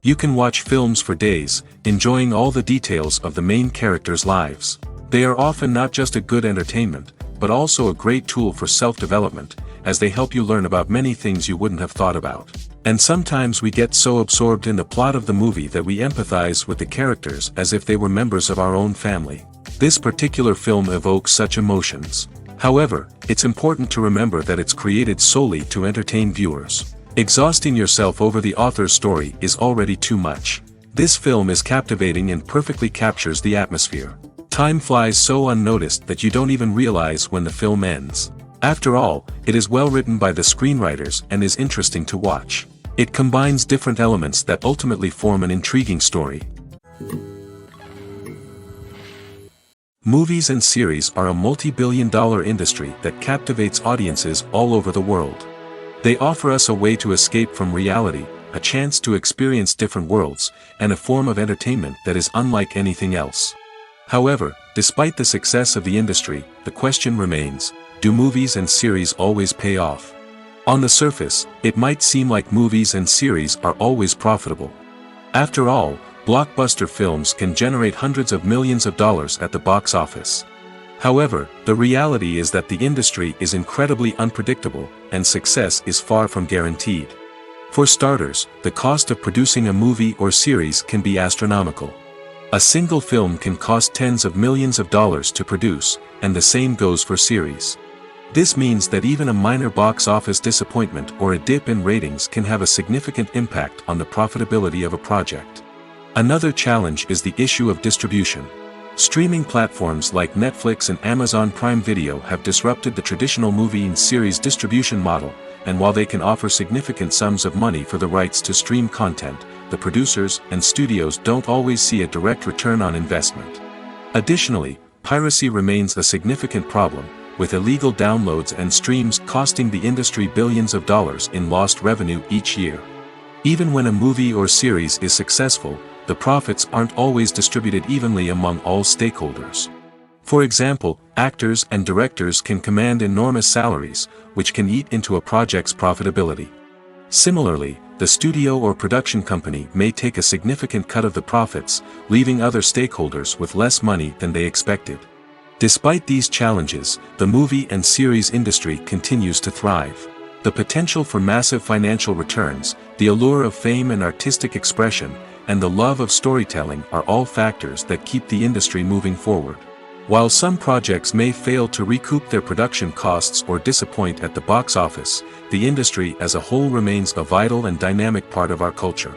You can watch films for days, enjoying all the details of the main characters' lives. They are often not just a good entertainment, but also a great tool for self-development, as they help you learn about many things you wouldn't have thought about. And sometimes we get so absorbed in the plot of the movie that we empathize with the characters as if they were members of our own family. This particular film evokes such emotions. However, it's important to remember that it's created solely to entertain viewers. Exhausting yourself over the author's story is already too much. This film is captivating and perfectly captures the atmosphere. Time flies so unnoticed that you don't even realize when the film ends. After all, it is well written by the screenwriters and is interesting to watch. It combines different elements that ultimately form an intriguing story. Movies and series are a multi-billion-dollar industry that captivates audiences all over the world. They offer us a way to escape from reality, a chance to experience different worlds, and a form of entertainment that is unlike anything else. However, despite the success of the industry, the question remains, do movies and series always pay off? On the surface, it might seem like movies and series are always profitable. After all, blockbuster films can generate hundreds of millions of dollars at the box office. However, the reality is that the industry is incredibly unpredictable, and success is far from guaranteed. For starters, the cost of producing a movie or series can be astronomical. A single film can cost tens of millions of dollars to produce, and the same goes for series. This means that even a minor box office disappointment or a dip in ratings can have a significant impact on the profitability of a project. Another challenge is the issue of distribution. Streaming platforms like Netflix and Amazon Prime Video have disrupted the traditional movie and series distribution model, and while they can offer significant sums of money for the rights to stream content, the producers and studios don't always see a direct return on investment. Additionally, piracy remains a significant problem, with illegal downloads and streams costing the industry billions of dollars in lost revenue each year. Even when a movie or series is successful, the profits aren't always distributed evenly among all stakeholders. For example, actors and directors can command enormous salaries, which can eat into a project's profitability. Similarly, the studio or production company may take a significant cut of the profits, leaving other stakeholders with less money than they expected. Despite these challenges, the movie and series industry continues to thrive. The potential for massive financial returns, the allure of fame and artistic expression, and the love of storytelling are all factors that keep the industry moving forward. While some projects may fail to recoup their production costs or disappoint at the box office, the industry as a whole remains a vital and dynamic part of our culture.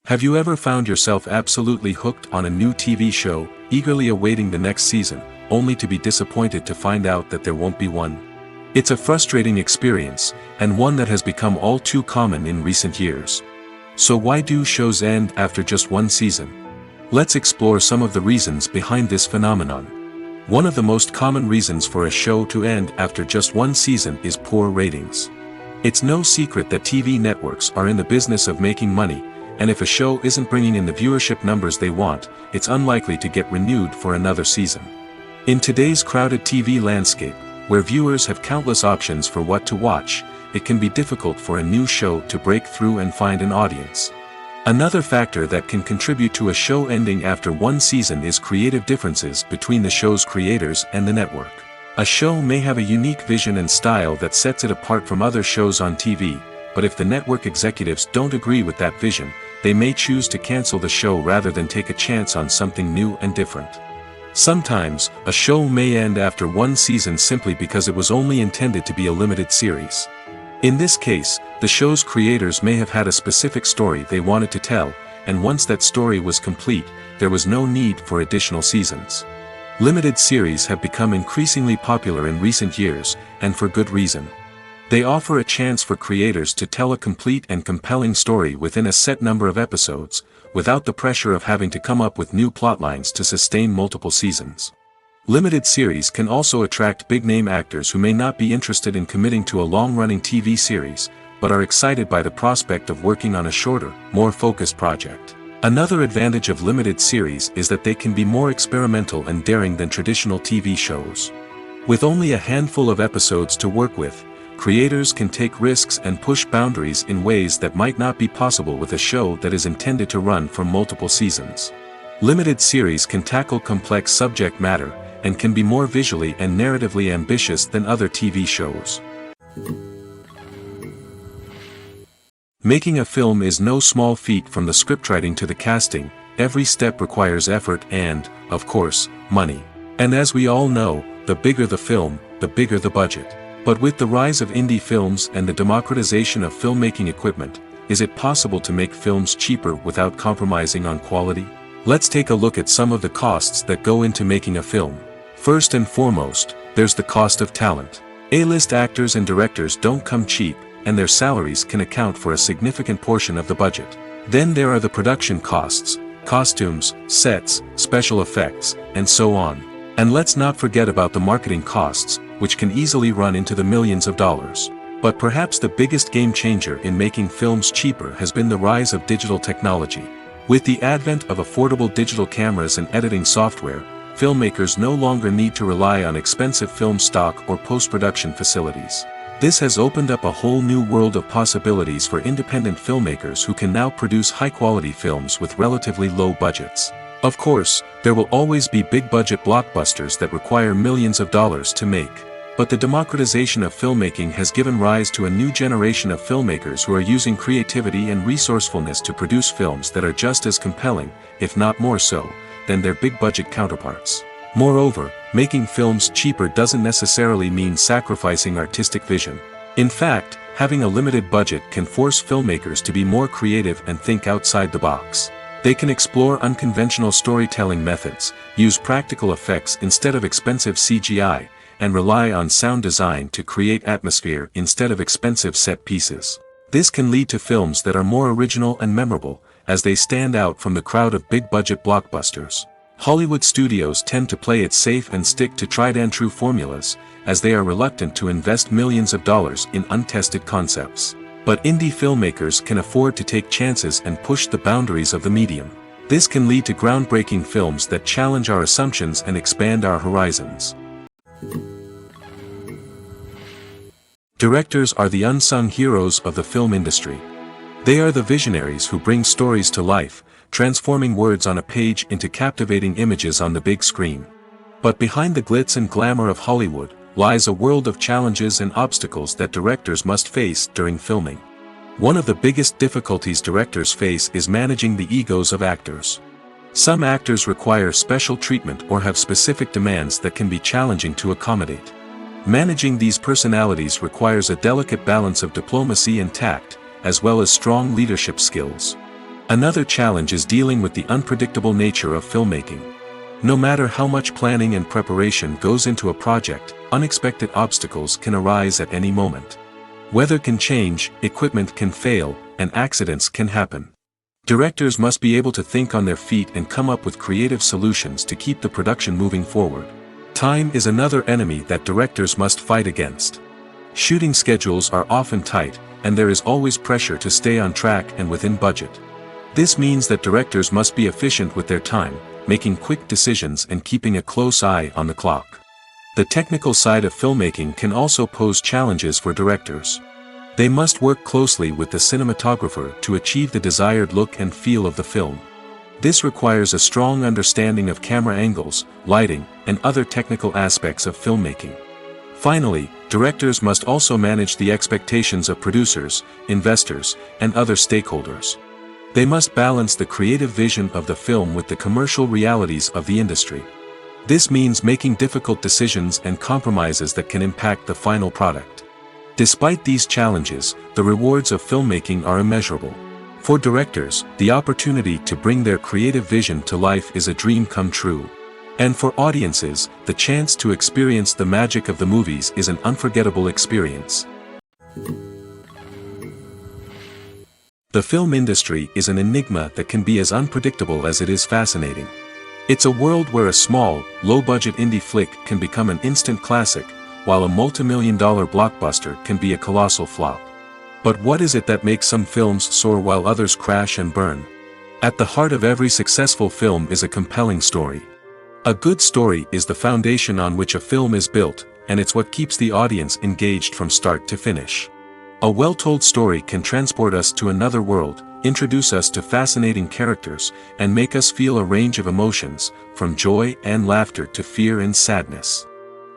Have you ever found yourself absolutely hooked on a new TV show, eagerly awaiting the next season, only to be disappointed to find out that there won't be one? It's a frustrating experience, and one that has become all too common in recent years. So why do shows end after just one season? Let's explore some of the reasons behind this phenomenon. One of the most common reasons for a show to end after just one season is poor ratings. It's no secret that TV networks are in the business of making money, and if a show isn't bringing in the viewership numbers they want, it's unlikely to get renewed for another season. In today's crowded TV landscape, where viewers have countless options for what to watch, it can be difficult for a new show to break through and find an audience. Another factor that can contribute to a show ending after one season is creative differences between the show's creators and the network. A show may have a unique vision and style that sets it apart from other shows on TV, but if the network executives don't agree with that vision, they may choose to cancel the show rather than take a chance on something new and different. Sometimes, a show may end after one season simply because it was only intended to be a limited series. In this case, the show's creators may have had a specific story they wanted to tell, and once that story was complete, there was no need for additional seasons. Limited series have become increasingly popular in recent years, and for good reason. They offer a chance for creators to tell a complete and compelling story within a set number of episodes, without the pressure of having to come up with new plotlines to sustain multiple seasons. Limited series can also attract big-name actors who may not be interested in committing to a long-running TV series, but are excited by the prospect of working on a shorter, more focused project. Another advantage of limited series is that they can be more experimental and daring than traditional TV shows. With only a handful of episodes to work with, creators can take risks and push boundaries in ways that might not be possible with a show that is intended to run for multiple seasons. Limited series can tackle complex subject matter, and can be more visually and narratively ambitious than other TV shows. Making a film is no small feat. From the scriptwriting to the casting, every step requires effort and, of course, money. And as we all know, the bigger the film, the bigger the budget. But with the rise of indie films and the democratization of filmmaking equipment, is it possible to make films cheaper without compromising on quality? Let's take a look at some of the costs that go into making a film. First and foremost, there's the cost of talent. A-list actors and directors don't come cheap, and their salaries can account for a significant portion of the budget. Then there are the production costs, costumes, sets, special effects, and so on. And let's not forget about the marketing costs, which can easily run into the millions of dollars. But perhaps the biggest game changer in making films cheaper has been the rise of digital technology. With the advent of affordable digital cameras and editing software, filmmakers no longer need to rely on expensive film stock or post-production facilities. This has opened up a whole new world of possibilities for independent filmmakers who can now produce high-quality films with relatively low budgets. Of course, there will always be big-budget blockbusters that require millions of dollars to make. But the democratization of filmmaking has given rise to a new generation of filmmakers who are using creativity and resourcefulness to produce films that are just as compelling, if not more so, than their big-budget counterparts. Moreover, making films cheaper doesn't necessarily mean sacrificing artistic vision. In fact, having a limited budget can force filmmakers to be more creative and think outside the box. They can explore unconventional storytelling methods, use practical effects instead of expensive CGI, and rely on sound design to create atmosphere instead of expensive set pieces. This can lead to films that are more original and memorable, as they stand out from the crowd of big-budget blockbusters. Hollywood studios tend to play it safe and stick to tried-and-true formulas, as they are reluctant to invest millions of dollars in untested concepts. But indie filmmakers can afford to take chances and push the boundaries of the medium. This can lead to groundbreaking films that challenge our assumptions and expand our horizons. Directors are the unsung heroes of the film industry. They are the visionaries who bring stories to life, transforming words on a page into captivating images on the big screen. But behind the glitz and glamour of Hollywood lies a world of challenges and obstacles that directors must face during filming. One of the biggest difficulties directors face is managing the egos of actors. Some actors require special treatment or have specific demands that can be challenging to accommodate. Managing these personalities requires a delicate balance of diplomacy and tact, as well as strong leadership skills. Another challenge is dealing with the unpredictable nature of filmmaking. No matter how much planning and preparation goes into a project, unexpected obstacles can arise at any moment. Weather can change, equipment can fail, and accidents can happen. Directors must be able to think on their feet and come up with creative solutions to keep the production moving forward. Time is another enemy that directors must fight against. Shooting schedules are often tight, and there is always pressure to stay on track and within budget. This means that directors must be efficient with their time, making quick decisions and keeping a close eye on the clock. The technical side of filmmaking can also pose challenges for directors. They must work closely with the cinematographer to achieve the desired look and feel of the film. This requires a strong understanding of camera angles, lighting, and other technical aspects of filmmaking. Finally, directors must also manage the expectations of producers, investors, and other stakeholders. They must balance the creative vision of the film with the commercial realities of the industry. This means making difficult decisions and compromises that can impact the final product. Despite these challenges, the rewards of filmmaking are immeasurable. For directors, the opportunity to bring their creative vision to life is a dream come true. And for audiences, the chance to experience the magic of the movies is an unforgettable experience. The film industry is an enigma that can be as unpredictable as it is fascinating. It's a world where a small, low-budget indie flick can become an instant classic, while a multi-million-dollar blockbuster can be a colossal flop. But what is it that makes some films soar while others crash and burn? At the heart of every successful film is a compelling story. A good story is the foundation on which a film is built, and it's what keeps the audience engaged from start to finish. A well-told story can transport us to another world, introduce us to fascinating characters, and make us feel a range of emotions, from joy and laughter to fear and sadness.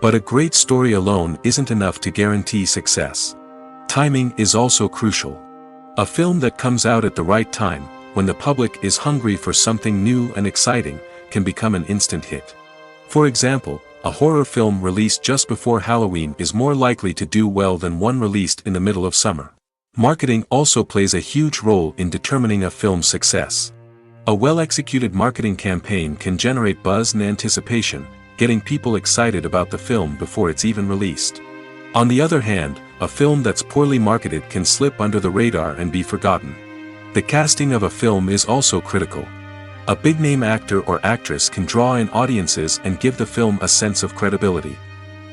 But a great story alone isn't enough to guarantee success. Timing is also crucial. A film that comes out at the right time, when the public is hungry for something new and exciting, can become an instant hit. For example, a horror film released just before Halloween is more likely to do well than one released in the middle of summer. Marketing also plays a huge role in determining a film's success. A well-executed marketing campaign can generate buzz and anticipation, getting people excited about the film before it's even released. On the other hand, a film that's poorly marketed can slip under the radar and be forgotten. The casting of a film is also critical. A big-name actor or actress can draw in audiences and give the film a sense of credibility.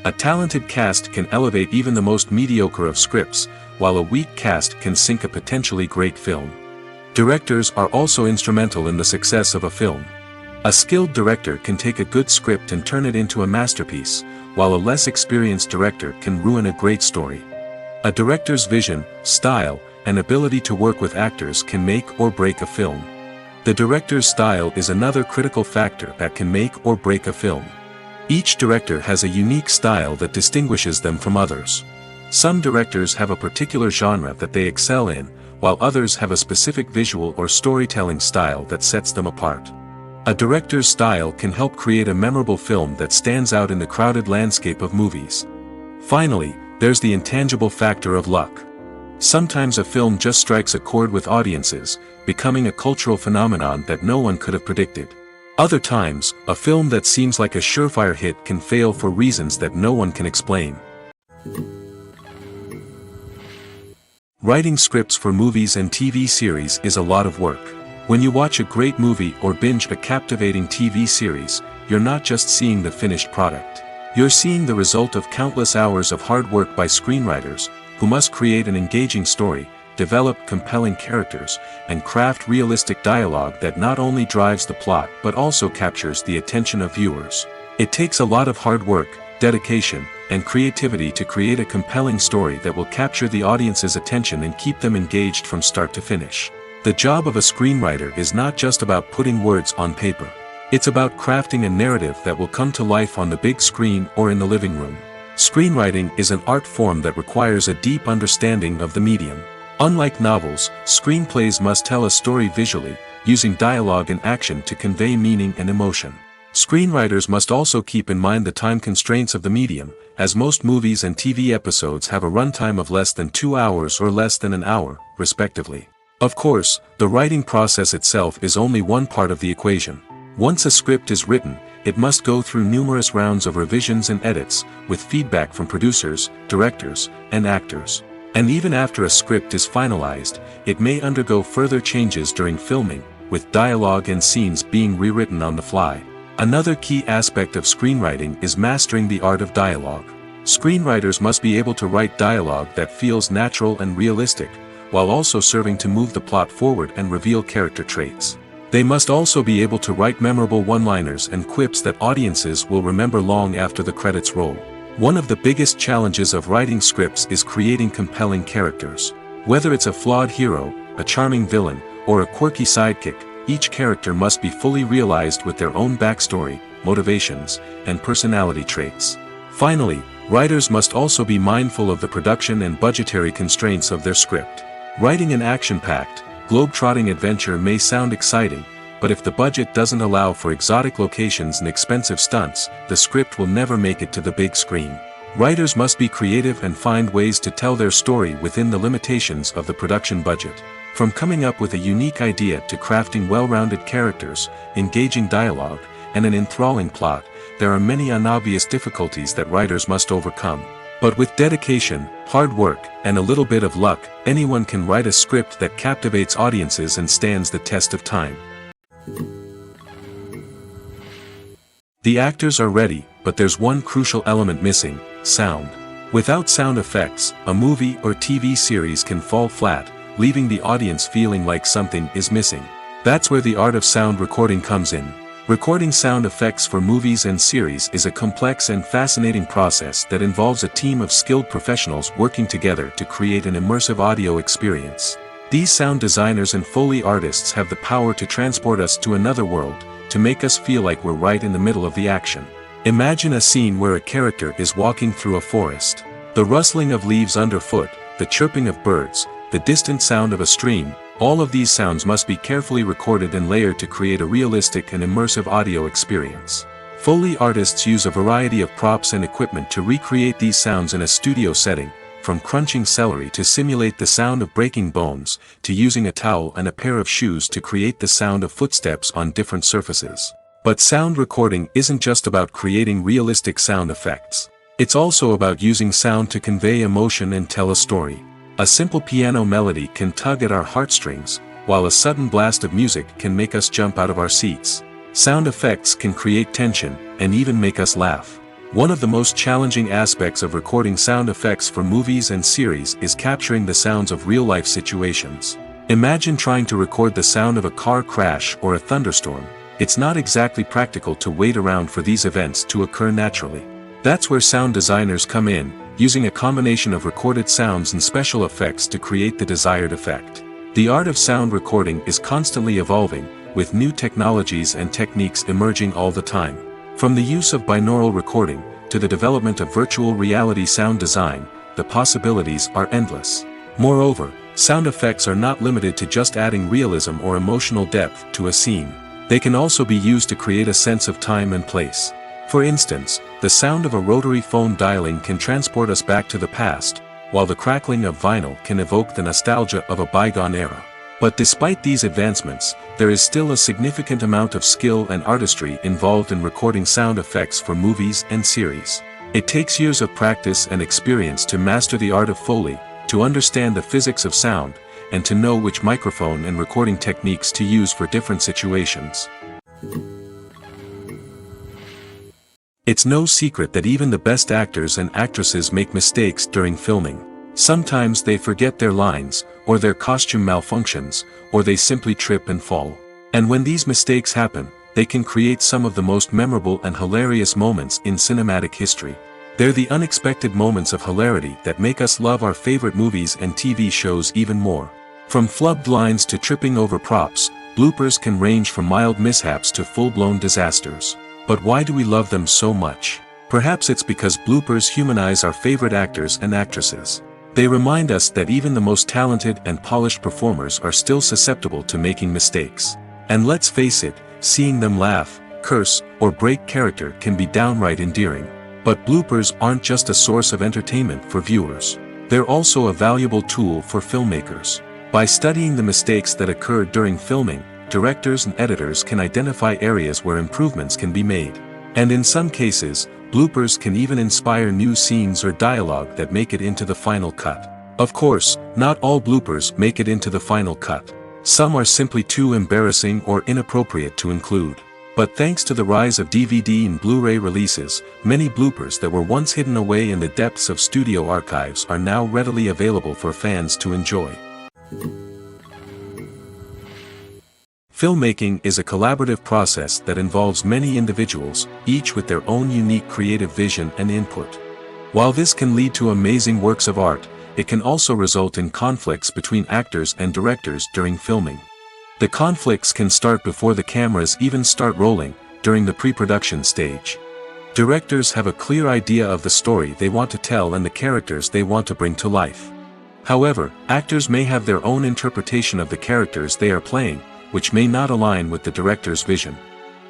A talented cast can elevate even the most mediocre of scripts, while a weak cast can sink a potentially great film. Directors are also instrumental in the success of a film. A skilled director can take a good script and turn it into a masterpiece, while a less experienced director can ruin a great story. A director's vision, style, and ability to work with actors can make or break a film. The director's style is another critical factor that can make or break a film. Each director has a unique style that distinguishes them from others. Some directors have a particular genre that they excel in, while others have a specific visual or storytelling style that sets them apart. A director's style can help create a memorable film that stands out in the crowded landscape of movies. Finally, there's the intangible factor of luck. Sometimes a film just strikes a chord with audiences, becoming a cultural phenomenon that no one could have predicted. Other times, a film that seems like a surefire hit can fail for reasons that no one can explain. Writing scripts for movies and TV series is a lot of work. When you watch a great movie or binge a captivating TV series, you're not just seeing the finished product. You're seeing the result of countless hours of hard work by screenwriters, who must create an engaging story, develop compelling characters, and craft realistic dialogue that not only drives the plot but also captures the attention of viewers. It takes a lot of hard work, dedication, and creativity to create a compelling story that will capture the audience's attention and keep them engaged from start to finish. The job of a screenwriter is not just about putting words on paper. It's about crafting a narrative that will come to life on the big screen or in the living room. Screenwriting is an art form that requires a deep understanding of the medium. Unlike novels, screenplays must tell a story visually, using dialogue and action to convey meaning and emotion. Screenwriters must also keep in mind the time constraints of the medium, as most movies and TV episodes have a runtime of less than 2 hours or less than an hour, respectively. Of course, the writing process itself is only one part of the equation. Once a script is written, it must go through numerous rounds of revisions and edits, with feedback from producers, directors, and actors. And even after a script is finalized, it may undergo further changes during filming, with dialogue and scenes being rewritten on the fly. Another key aspect of screenwriting is mastering the art of dialogue. Screenwriters must be able to write dialogue that feels natural and realistic, while also serving to move the plot forward and reveal character traits. They must also be able to write memorable one-liners and quips that audiences will remember long after the credits roll. One of the biggest challenges of writing scripts is creating compelling characters. Whether it's a flawed hero, a charming villain, or a quirky sidekick, each character must be fully realized with their own backstory, motivations, and personality traits. Finally, writers must also be mindful of the production and budgetary constraints of their script. Writing an action-packed, globe-trotting adventure may sound exciting, but if the budget doesn't allow for exotic locations and expensive stunts, the script will never make it to the big screen. Writers must be creative and find ways to tell their story within the limitations of the production budget. From coming up with a unique idea to crafting well-rounded characters, engaging dialogue, and an enthralling plot, there are many unobvious difficulties that writers must overcome. But with dedication, hard work, and a little bit of luck, anyone can write a script that captivates audiences and stands the test of time. The actors are ready, but there's one crucial element missing: sound. Without sound effects, a movie or TV series can fall flat, leaving the audience feeling like something is missing. That's where the art of sound recording comes in. Recording sound effects for movies and series is a complex and fascinating process that involves a team of skilled professionals working together to create an immersive audio experience. These sound designers and Foley artists have the power to transport us to another world, to make us feel like we're right in the middle of the action. Imagine a scene where a character is walking through a forest. The rustling of leaves underfoot, the chirping of birds, the distant sound of a stream, all of these sounds must be carefully recorded and layered to create a realistic and immersive audio experience. Foley artists use a variety of props and equipment to recreate these sounds in a studio setting, from crunching celery to simulate the sound of breaking bones, to using a towel and a pair of shoes to create the sound of footsteps on different surfaces. But sound recording isn't just about creating realistic sound effects. It's also about using sound to convey emotion and tell a story. A simple piano melody can tug at our heartstrings, while a sudden blast of music can make us jump out of our seats. Sound effects can create tension, and even make us laugh. One of the most challenging aspects of recording sound effects for movies and series is capturing the sounds of real-life situations. Imagine trying to record the sound of a car crash or a thunderstorm. It's not exactly practical to wait around for these events to occur naturally. That's where sound designers come in, using a combination of recorded sounds and special effects to create the desired effect. The art of sound recording is constantly evolving, with new technologies and techniques emerging all the time. From the use of binaural recording, to the development of virtual reality sound design, the possibilities are endless. Moreover, sound effects are not limited to just adding realism or emotional depth to a scene. They can also be used to create a sense of time and place. For instance, the sound of a rotary phone dialing can transport us back to the past, while the crackling of vinyl can evoke the nostalgia of a bygone era. But despite these advancements, there is still a significant amount of skill and artistry involved in recording sound effects for movies and series. It takes years of practice and experience to master the art of Foley, to understand the physics of sound, and to know which microphone and recording techniques to use for different situations. It's no secret that even the best actors and actresses make mistakes during filming. Sometimes they forget their lines, or their costume malfunctions, or they simply trip and fall. And when these mistakes happen, they can create some of the most memorable and hilarious moments in cinematic history. They're the unexpected moments of hilarity that make us love our favorite movies and TV shows even more. From flubbed lines to tripping over props, bloopers can range from mild mishaps to full-blown disasters. But why do we love them so much? Perhaps it's because bloopers humanize our favorite actors and actresses. They remind us that even the most talented and polished performers are still susceptible to making mistakes. And let's face it, seeing them laugh, curse, or break character can be downright endearing. But bloopers aren't just a source of entertainment for viewers. They're also a valuable tool for filmmakers. By studying the mistakes that occurred during filming, directors and editors can identify areas where improvements can be made. And in some cases, bloopers can even inspire new scenes or dialogue that make it into the final cut. Of course, not all bloopers make it into the final cut. Some are simply too embarrassing or inappropriate to include. But thanks to the rise of DVD and Blu-ray releases, many bloopers that were once hidden away in the depths of studio archives are now readily available for fans to enjoy. Filmmaking is a collaborative process that involves many individuals, each with their own unique creative vision and input. While this can lead to amazing works of art, it can also result in conflicts between actors and directors during filming. The conflicts can start before the cameras even start rolling, during the pre-production stage. Directors have a clear idea of the story they want to tell and the characters they want to bring to life. However, actors may have their own interpretation of the characters they are playing, which may not align with the director's vision.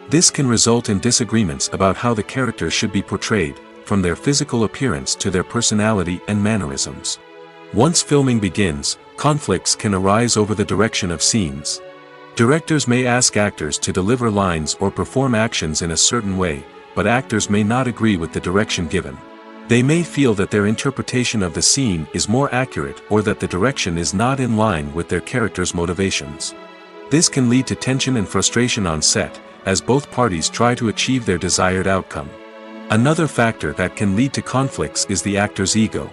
This can result in disagreements about how the characters should be portrayed, from their physical appearance to their personality and mannerisms. Once filming begins, conflicts can arise over the direction of scenes. Directors may ask actors to deliver lines or perform actions in a certain way, but actors may not agree with the direction given. They may feel that their interpretation of the scene is more accurate or that the direction is not in line with their character's motivations. This can lead to tension and frustration on set, as both parties try to achieve their desired outcome. Another factor that can lead to conflicts is the actor's ego.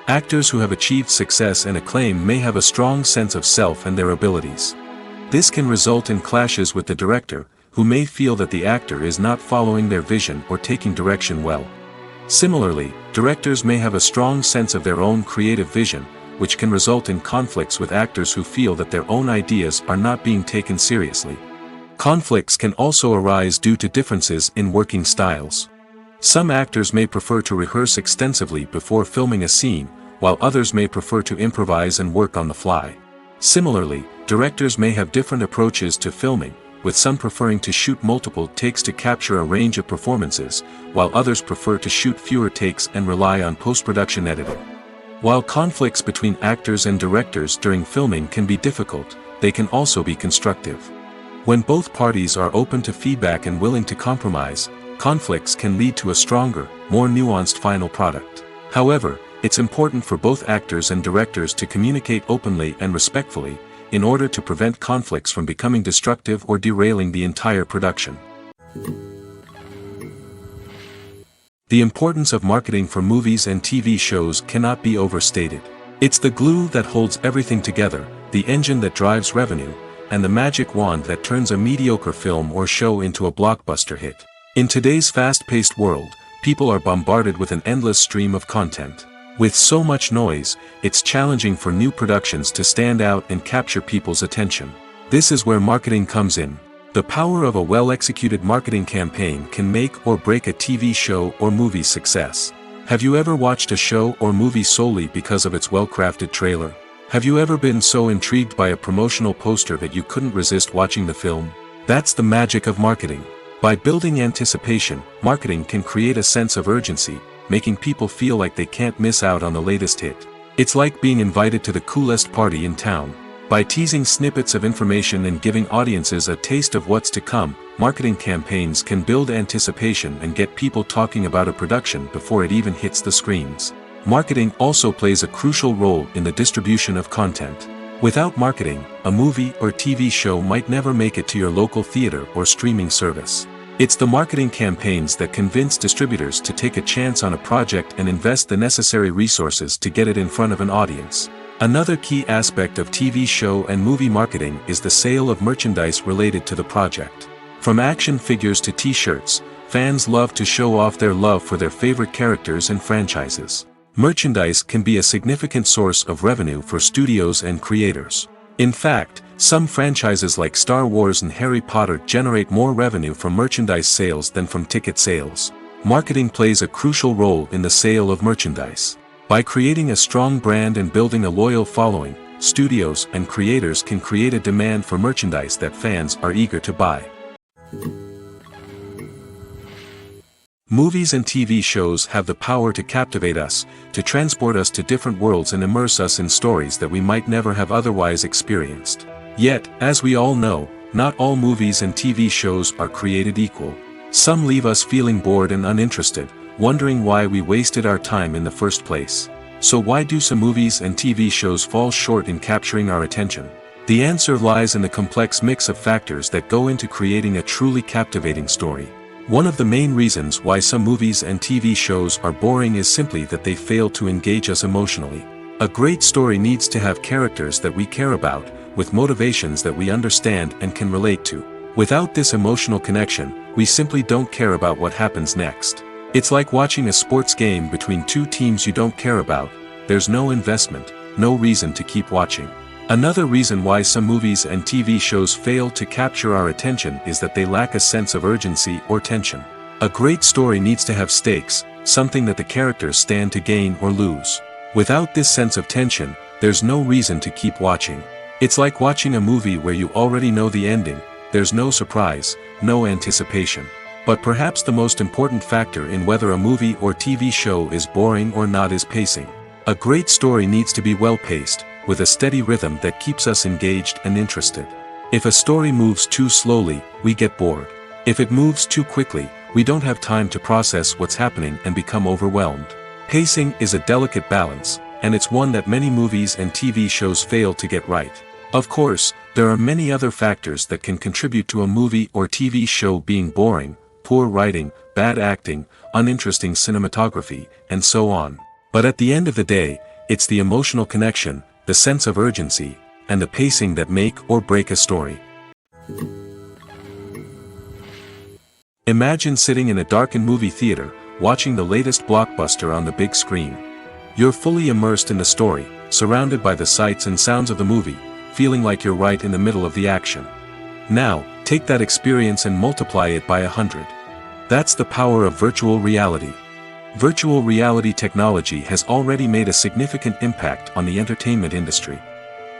Actors who have achieved success and acclaim may have a strong sense of self and their abilities. This can result in clashes with the director, who may feel that the actor is not following their vision or taking direction well. Similarly, directors may have a strong sense of their own creative vision, which can result in conflicts with actors who feel that their own ideas are not being taken seriously. Conflicts can also arise due to differences in working styles. Some actors may prefer to rehearse extensively before filming a scene, while others may prefer to improvise and work on the fly. Similarly, directors may have different approaches to filming, with some preferring to shoot multiple takes to capture a range of performances, while others prefer to shoot fewer takes and rely on post-production editing. While conflicts between actors and directors during filming can be difficult, they can also be constructive. When both parties are open to feedback and willing to compromise, conflicts can lead to a stronger, more nuanced final product. However, it's important for both actors and directors to communicate openly and respectfully, in order to prevent conflicts from becoming destructive or derailing the entire production. The importance of marketing for movies and TV shows cannot be overstated. It's the glue that holds everything together, the engine that drives revenue, and the magic wand that turns a mediocre film or show into a blockbuster hit. In today's fast-paced world, people are bombarded with an endless stream of content. With so much noise, it's challenging for new productions to stand out and capture people's attention. This is where marketing comes in. The power of a well-executed marketing campaign can make or break a TV show or movie's success. Have you ever watched a show or movie solely because of its well-crafted trailer? Have you ever been so intrigued by a promotional poster that you couldn't resist watching the film? That's the magic of marketing. By building anticipation, marketing can create a sense of urgency, making people feel like they can't miss out on the latest hit. It's like being invited to the coolest party in town. By teasing snippets of information and giving audiences a taste of what's to come, marketing campaigns can build anticipation and get people talking about a production before it even hits the screens. Marketing also plays a crucial role in the distribution of content. Without marketing, a movie or TV show might never make it to your local theater or streaming service. It's the marketing campaigns that convince distributors to take a chance on a project and invest the necessary resources to get it in front of an audience. Another key aspect of TV show and movie marketing is the sale of merchandise related to the project. From action figures to t-shirts, fans love to show off their love for their favorite characters and franchises. Merchandise can be a significant source of revenue for studios and creators. In fact, some franchises like Star Wars and Harry Potter generate more revenue from merchandise sales than from ticket sales. Marketing plays a crucial role in the sale of merchandise. By creating a strong brand and building a loyal following, studios and creators can create a demand for merchandise that fans are eager to buy. Movies and TV shows have the power to captivate us, to transport us to different worlds and immerse us in stories that we might never have otherwise experienced. Yet, as we all know, not all movies and TV shows are created equal. Some leave us feeling bored and uninterested, wondering why we wasted our time in the first place. So why do some movies and TV shows fall short in capturing our attention? The answer lies in the complex mix of factors that go into creating a truly captivating story. One of the main reasons why some movies and TV shows are boring is simply that they fail to engage us emotionally. A great story needs to have characters that we care about, with motivations that we understand and can relate to. Without this emotional connection, we simply don't care about what happens next. It's like watching a sports game between two teams you don't care about. There's no investment, no reason to keep watching. Another reason why some movies and TV shows fail to capture our attention is that they lack a sense of urgency or tension. A great story needs to have stakes, something that the characters stand to gain or lose. Without this sense of tension, there's no reason to keep watching. It's like watching a movie where you already know the ending. There's no surprise, no anticipation. But perhaps the most important factor in whether a movie or TV show is boring or not is pacing. A great story needs to be well-paced, with a steady rhythm that keeps us engaged and interested. If a story moves too slowly, we get bored. If it moves too quickly, we don't have time to process what's happening and become overwhelmed. Pacing is a delicate balance, and it's one that many movies and TV shows fail to get right. Of course, there are many other factors that can contribute to a movie or TV show being boring: poor writing, bad acting, uninteresting cinematography, and so on. But at the end of the day, it's the emotional connection, the sense of urgency, and the pacing that make or break a story. Imagine sitting in a darkened movie theater, watching the latest blockbuster on the big screen. You're fully immersed in the story, surrounded by the sights and sounds of the movie, feeling like you're right in the middle of the action. Now, take that experience and multiply it by 100. That's the power of virtual reality. Virtual reality technology has already made a significant impact on the entertainment industry.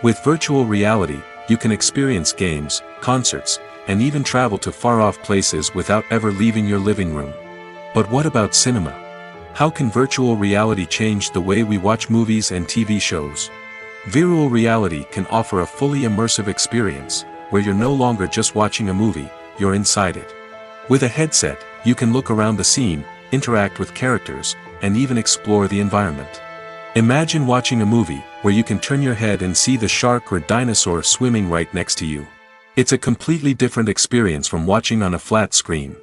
With virtual reality, you can experience games, concerts, and even travel to far-off places without ever leaving your living room. But what about cinema? How can virtual reality change the way we watch movies and TV shows? Virtual reality can offer a fully immersive experience, where you're no longer just watching a movie, you're inside it. With a headset, you can look around the scene, interact with characters, and even explore the environment. Imagine watching a movie, where you can turn your head and see the shark or dinosaur swimming right next to you. It's a completely different experience from watching on a flat screen.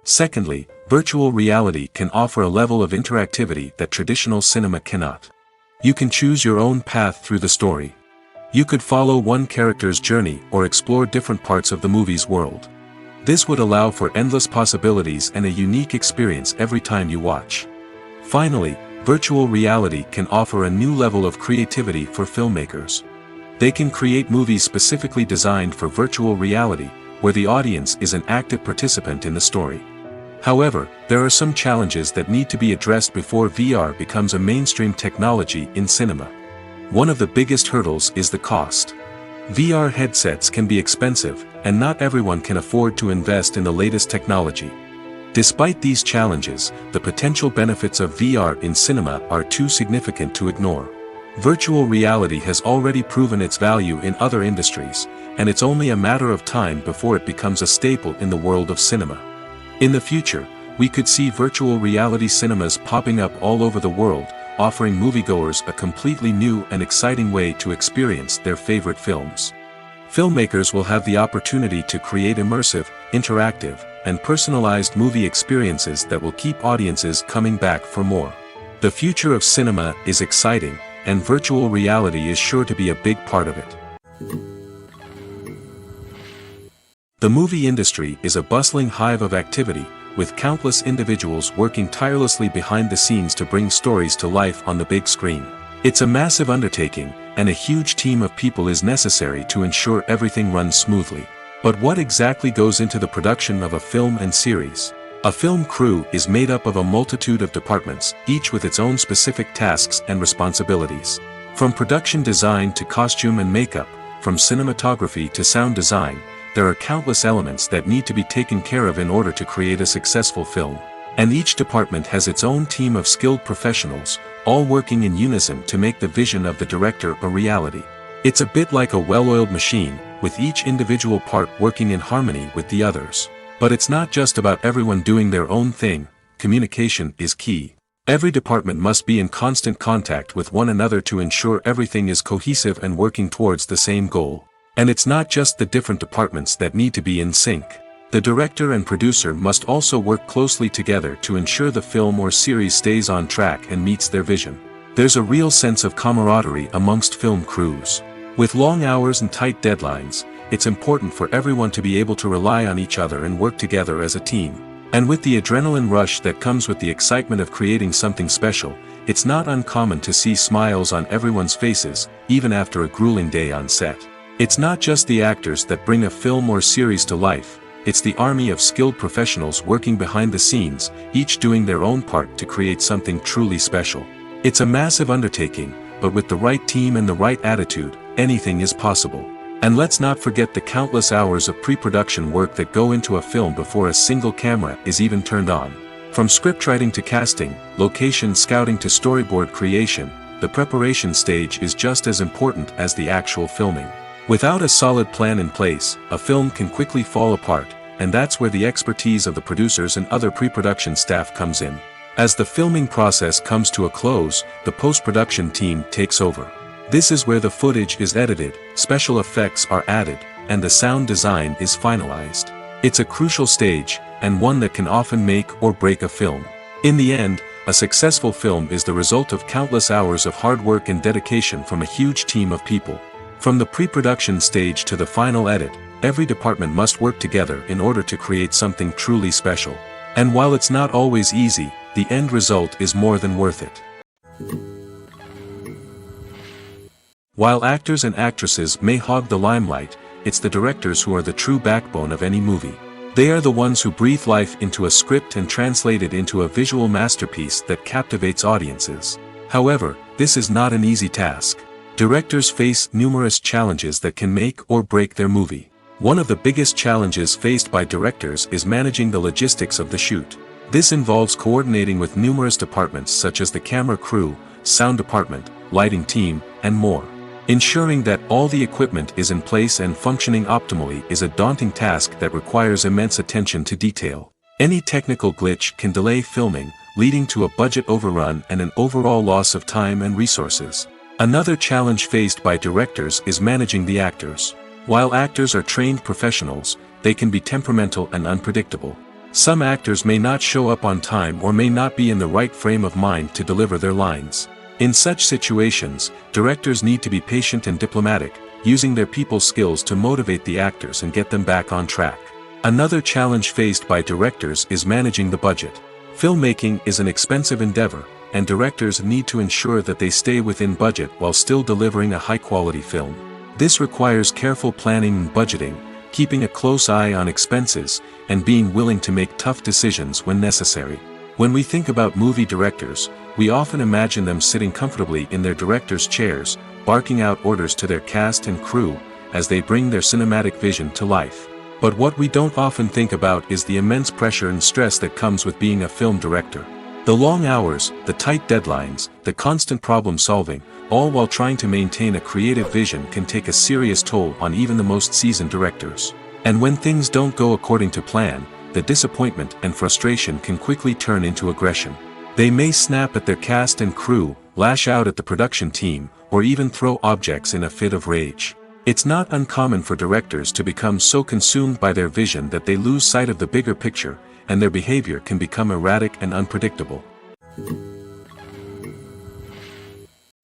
Secondly, virtual reality can offer a level of interactivity that traditional cinema cannot. You can choose your own path through the story. You could follow one character's journey or explore different parts of the movie's world. This would allow for endless possibilities and a unique experience every time you watch. Finally, virtual reality can offer a new level of creativity for filmmakers. They can create movies specifically designed for virtual reality, where the audience is an active participant in the story. However, there are some challenges that need to be addressed before VR becomes a mainstream technology in cinema. One of the biggest hurdles is the cost. VR headsets can be expensive, and not everyone can afford to invest in the latest technology. Despite these challenges, the potential benefits of VR in cinema are too significant to ignore. Virtual reality has already proven its value in other industries, and it's only a matter of time before it becomes a staple in the world of cinema. In the future, we could see virtual reality cinemas popping up all over the world, offering moviegoers a completely new and exciting way to experience their favorite films. Filmmakers will have the opportunity to create immersive, interactive, and personalized movie experiences that will keep audiences coming back for more. The future of cinema is exciting, and virtual reality is sure to be a big part of it. The movie industry is a bustling hive of activity, with countless individuals working tirelessly behind the scenes to bring stories to life on the big screen. It's a massive undertaking, and a huge team of people is necessary to ensure everything runs smoothly. But what exactly goes into the production of a film and series? A film crew is made up of a multitude of departments, each with its own specific tasks and responsibilities. From production design to costume and makeup, from cinematography to sound design, there are countless elements that need to be taken care of in order to create a successful film. And each department has its own team of skilled professionals, all working in unison to make the vision of the director a reality. It's a bit like a well-oiled machine, with each individual part working in harmony with the others. But it's not just about everyone doing their own thing. Communication is key. Every department must be in constant contact with one another to ensure everything is cohesive and working towards the same goal. And it's not just the different departments that need to be in sync. The director and producer must also work closely together to ensure the film or series stays on track and meets their vision. There's a real sense of camaraderie amongst film crews. With long hours and tight deadlines, it's important for everyone to be able to rely on each other and work together as a team. And with the adrenaline rush that comes with the excitement of creating something special, it's not uncommon to see smiles on everyone's faces, even after a grueling day on set. It's not just the actors that bring a film or series to life, it's the army of skilled professionals working behind the scenes, each doing their own part to create something truly special. It's a massive undertaking, but with the right team and the right attitude, anything is possible. And let's not forget the countless hours of pre-production work that go into a film before a single camera is even turned on. From scriptwriting to casting, location scouting to storyboard creation, the preparation stage is just as important as the actual filming. Without a solid plan in place, a film can quickly fall apart, and that's where the expertise of the producers and other pre-production staff comes in. As the filming process comes to a close, the post-production team takes over. This is where the footage is edited, special effects are added, and the sound design is finalized. It's a crucial stage, and one that can often make or break a film. In the end, a successful film is the result of countless hours of hard work and dedication from a huge team of people. From the pre-production stage to the final edit, every department must work together in order to create something truly special. And while it's not always easy, the end result is more than worth it. While actors and actresses may hog the limelight, it's the directors who are the true backbone of any movie. They are the ones who breathe life into a script and translate it into a visual masterpiece that captivates audiences. However, this is not an easy task. Directors face numerous challenges that can make or break their movie. One of the biggest challenges faced by directors is managing the logistics of the shoot. This involves coordinating with numerous departments such as the camera crew, sound department, lighting team, and more. Ensuring that all the equipment is in place and functioning optimally is a daunting task that requires immense attention to detail. Any technical glitch can delay filming, leading to a budget overrun and an overall loss of time and resources. Another challenge faced by directors is managing the actors. While actors are trained professionals, they can be temperamental and unpredictable. Some actors may not show up on time or may not be in the right frame of mind to deliver their lines. In such situations, directors need to be patient and diplomatic, using their people skills to motivate the actors and get them back on track. Another challenge faced by directors is managing the budget. Filmmaking is an expensive endeavor, and directors need to ensure that they stay within budget while still delivering a high-quality film. This requires careful planning and budgeting, keeping a close eye on expenses, and being willing to make tough decisions when necessary. When we think about movie directors, we often imagine them sitting comfortably in their director's chairs, barking out orders to their cast and crew, as they bring their cinematic vision to life. But what we don't often think about is the immense pressure and stress that comes with being a film director. The long hours, the tight deadlines, the constant problem solving, all while trying to maintain a creative vision can take a serious toll on even the most seasoned directors. And when things don't go according to plan, the disappointment and frustration can quickly turn into aggression. They may snap at their cast and crew, lash out at the production team, or even throw objects in a fit of rage. It's not uncommon for directors to become so consumed by their vision that they lose sight of the bigger picture, and their behavior can become erratic and unpredictable.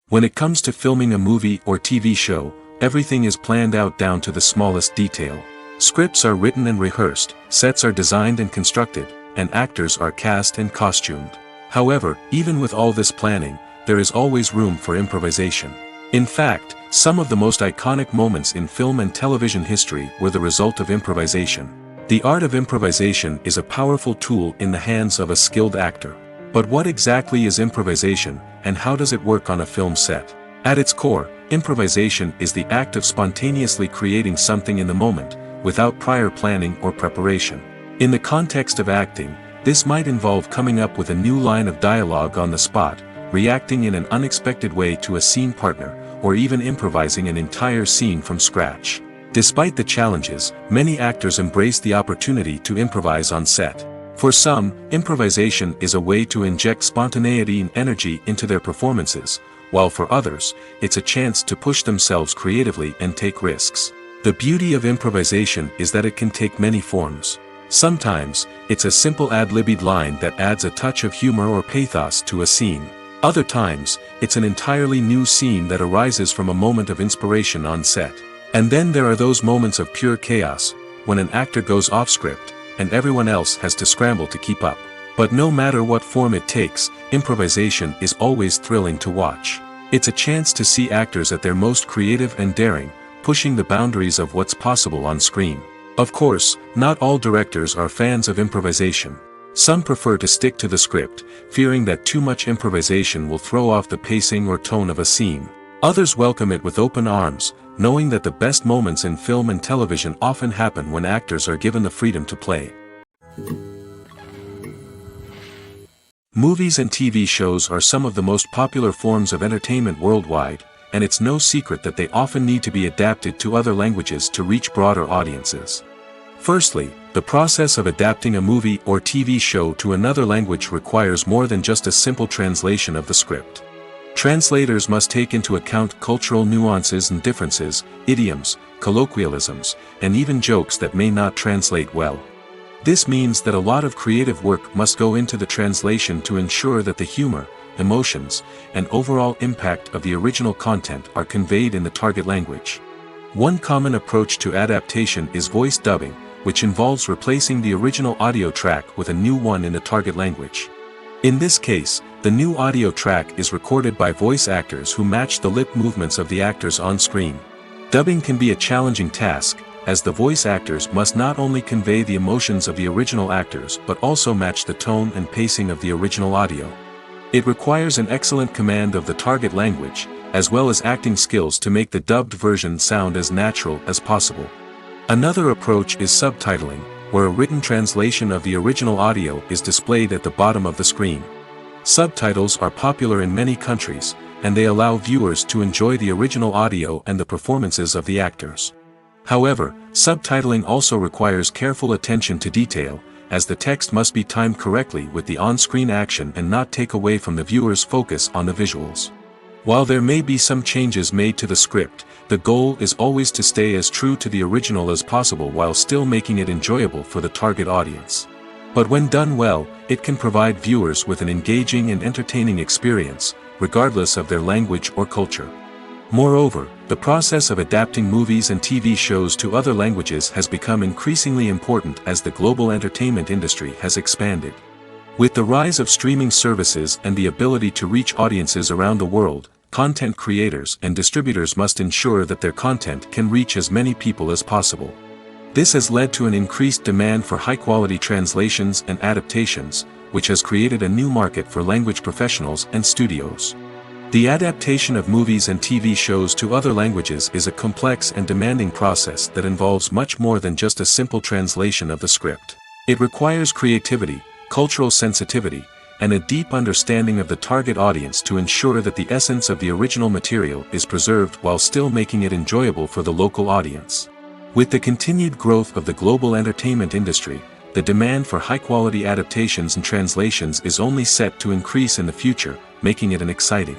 When it comes to filming a movie or TV show, everything is planned out down to the smallest detail. Scripts are written and rehearsed, sets are designed and constructed, and actors are cast and costumed. However, even with all this planning, there is always room for improvisation. In fact, some of the most iconic moments in film and television history were the result of improvisation. The art of improvisation is a powerful tool in the hands of a skilled actor. But what exactly is improvisation, and how does it work on a film set? At its core, improvisation is the act of spontaneously creating something in the moment, without prior planning or preparation. In the context of acting, this might involve coming up with a new line of dialogue on the spot, reacting in an unexpected way to a scene partner, or even improvising an entire scene from scratch. Despite the challenges, many actors embrace the opportunity to improvise on set. For some, improvisation is a way to inject spontaneity and energy into their performances, while for others, it's a chance to push themselves creatively and take risks. The beauty of improvisation is that it can take many forms. Sometimes, it's a simple ad-libbed line that adds a touch of humor or pathos to a scene. Other times, it's an entirely new scene that arises from a moment of inspiration on set. And then there are those moments of pure chaos, when an actor goes off script, and everyone else has to scramble to keep up. But no matter what form it takes, improvisation is always thrilling to watch. It's a chance to see actors at their most creative and daring, pushing the boundaries of what's possible on screen. Of course, not all directors are fans of improvisation. Some prefer to stick to the script, fearing that too much improvisation will throw off the pacing or tone of a scene. Others welcome it with open arms, knowing that the best moments in film and television often happen when actors are given the freedom to play. Movies and TV shows are some of the most popular forms of entertainment worldwide, and it's no secret that they often need to be adapted to other languages to reach broader audiences. Firstly, the process of adapting a movie or TV show to another language requires more than just a simple translation of the script. Translators must take into account cultural nuances and differences, idioms, colloquialisms, and even jokes that may not translate well. This means that a lot of creative work must go into the translation to ensure that the humor, emotions, and overall impact of the original content are conveyed in the target language. One common approach to adaptation is voice dubbing, which involves replacing the original audio track with a new one in the target language. In this case, the new audio track is recorded by voice actors who match the lip movements of the actors on screen. Dubbing can be a challenging task, as the voice actors must not only convey the emotions of the original actors but also match the tone and pacing of the original audio. It requires an excellent command of the target language, as well as acting skills to make the dubbed version sound as natural as possible. Another approach is subtitling, where a written translation of the original audio is displayed at the bottom of the screen. Subtitles are popular in many countries, and they allow viewers to enjoy the original audio and the performances of the actors. However, subtitling also requires careful attention to detail, as the text must be timed correctly with the on-screen action and not take away from the viewer's focus on the visuals. While there may be some changes made to the script, the goal is always to stay as true to the original as possible while still making it enjoyable for the target audience. But when done well, it can provide viewers with an engaging and entertaining experience, regardless of their language or culture. Moreover, the process of adapting movies and TV shows to other languages has become increasingly important as the global entertainment industry has expanded. With the rise of streaming services and the ability to reach audiences around the world, content creators and distributors must ensure that their content can reach as many people as possible. This has led to an increased demand for high-quality translations and adaptations, which has created a new market for language professionals and studios. The adaptation of movies and TV shows to other languages is a complex and demanding process that involves much more than just a simple translation of the script. It requires creativity, cultural sensitivity, and a deep understanding of the target audience to ensure that the essence of the original material is preserved while still making it enjoyable for the local audience. With the continued growth of the global entertainment industry, the demand for high-quality adaptations and translations is only set to increase in the future, making it an exciting.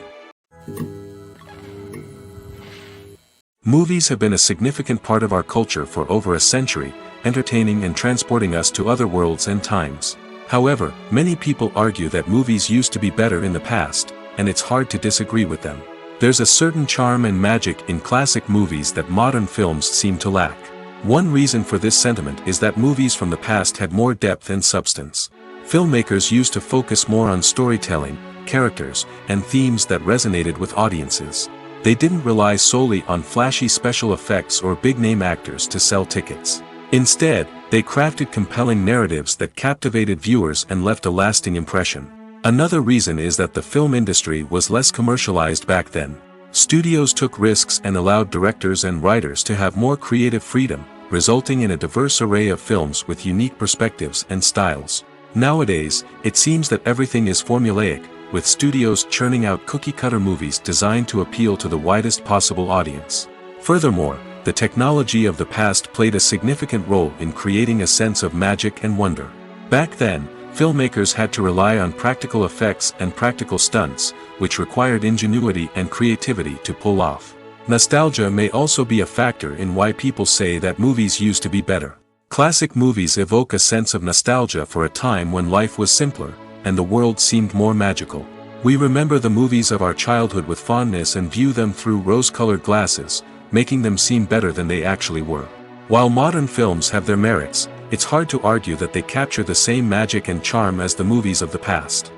Movies have been a significant part of our culture for over a century, entertaining and transporting us to other worlds and times. However, many people argue that movies used to be better in the past, and it's hard to disagree with them. There's a certain charm and magic in classic movies that modern films seem to lack. One reason for this sentiment is that movies from the past had more depth and substance. Filmmakers used to focus more on storytelling, characters, and themes that resonated with audiences. They didn't rely solely on flashy special effects or big-name actors to sell tickets. Instead, they crafted compelling narratives that captivated viewers and left a lasting impression. Another reason is that the film industry was less commercialized back then. Studios took risks and allowed directors and writers to have more creative freedom, resulting in a diverse array of films with unique perspectives and styles. Nowadays, it seems that everything is formulaic, with studios churning out cookie-cutter movies designed to appeal to the widest possible audience. Furthermore, the technology of the past played a significant role in creating a sense of magic and wonder. Back then, filmmakers had to rely on practical effects and practical stunts, which required ingenuity and creativity to pull off. Nostalgia may also be a factor in why people say that movies used to be better. Classic movies evoke a sense of nostalgia for a time when life was simpler, and the world seemed more magical. We remember the movies of our childhood with fondness and view them through rose-colored glasses, making them seem better than they actually were. While modern films have their merits, it's hard to argue that they capture the same magic and charm as the movies of the past.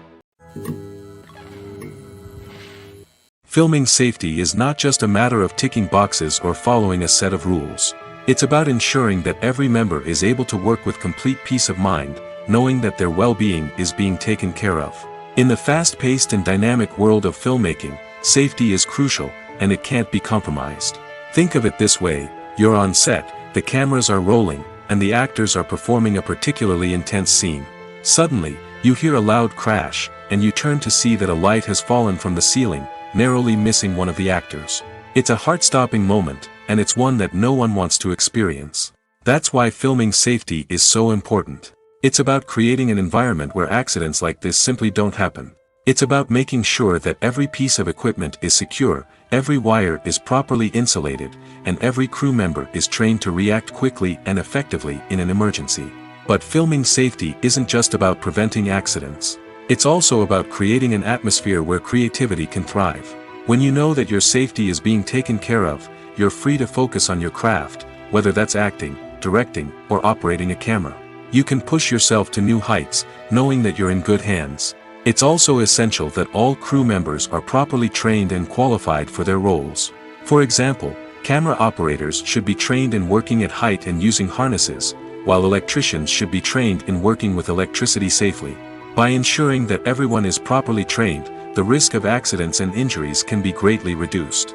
Filming safety is not just a matter of ticking boxes or following a set of rules. It's about ensuring that every member is able to work with complete peace of mind, knowing that their well-being is being taken care of. In the fast-paced and dynamic world of filmmaking, safety is crucial, and it can't be compromised. Think of it this way: you're on set, the cameras are rolling, and the actors are performing a particularly intense scene. Suddenly, you hear a loud crash, and you turn to see that a light has fallen from the ceiling, narrowly missing one of the actors. It's a heart-stopping moment, and it's one that no one wants to experience. That's why filming safety is so important. It's about creating an environment where accidents like this simply don't happen. It's about making sure that every piece of equipment is secure, every wire is properly insulated, and every crew member is trained to react quickly and effectively in an emergency. But filming safety isn't just about preventing accidents. It's also about creating an atmosphere where creativity can thrive. When you know that your safety is being taken care of, you're free to focus on your craft, whether that's acting, directing, or operating a camera. You can push yourself to new heights, knowing that you're in good hands. It's also essential that all crew members are properly trained and qualified for their roles. For example, camera operators should be trained in working at height and using harnesses, while electricians should be trained in working with electricity safely. By ensuring that everyone is properly trained, the risk of accidents and injuries can be greatly reduced.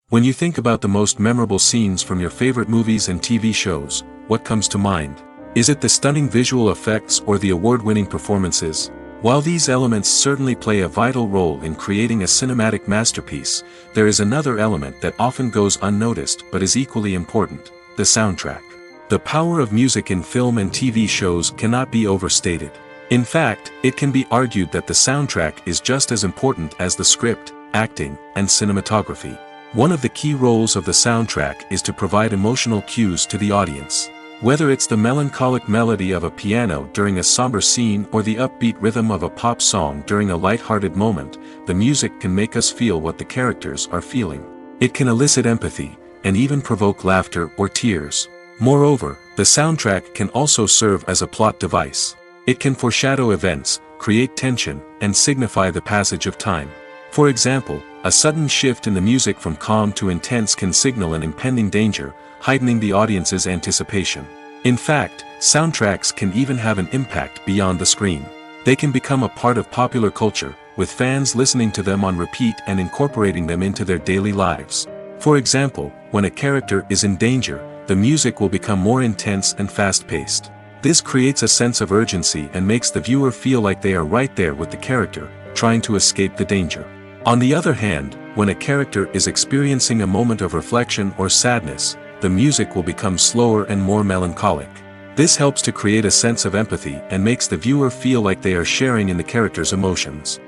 When you think about the most memorable scenes from your favorite movies and TV shows, what comes to mind? Is it the stunning visual effects or the award-winning performances? While these elements certainly play a vital role in creating a cinematic masterpiece, there is another element that often goes unnoticed but is equally important: the soundtrack. The power of music in film and TV shows cannot be overstated. In fact, it can be argued that the soundtrack is just as important as the script, acting, and cinematography. One of the key roles of the soundtrack is to provide emotional cues to the audience. Whether it's the melancholic melody of a piano during a somber scene or the upbeat rhythm of a pop song during a light-hearted moment, the music can make us feel what the characters are feeling. It can elicit empathy, and even provoke laughter or tears. Moreover, the soundtrack can also serve as a plot device. It can foreshadow events, create tension, and signify the passage of time. For example, a sudden shift in the music from calm to intense can signal an impending danger, heightening the audience's anticipation. In fact, soundtracks can even have an impact beyond the screen. They can become a part of popular culture, with fans listening to them on repeat and incorporating them into their daily lives. For example, when a character is in danger, the music will become more intense and fast-paced. This creates a sense of urgency and makes the viewer feel like they are right there with the character, trying to escape the danger. On the other hand, when a character is experiencing a moment of reflection or sadness, the music will become slower and more melancholic. This helps to create a sense of empathy and makes the viewer feel like they are sharing in the character's emotions.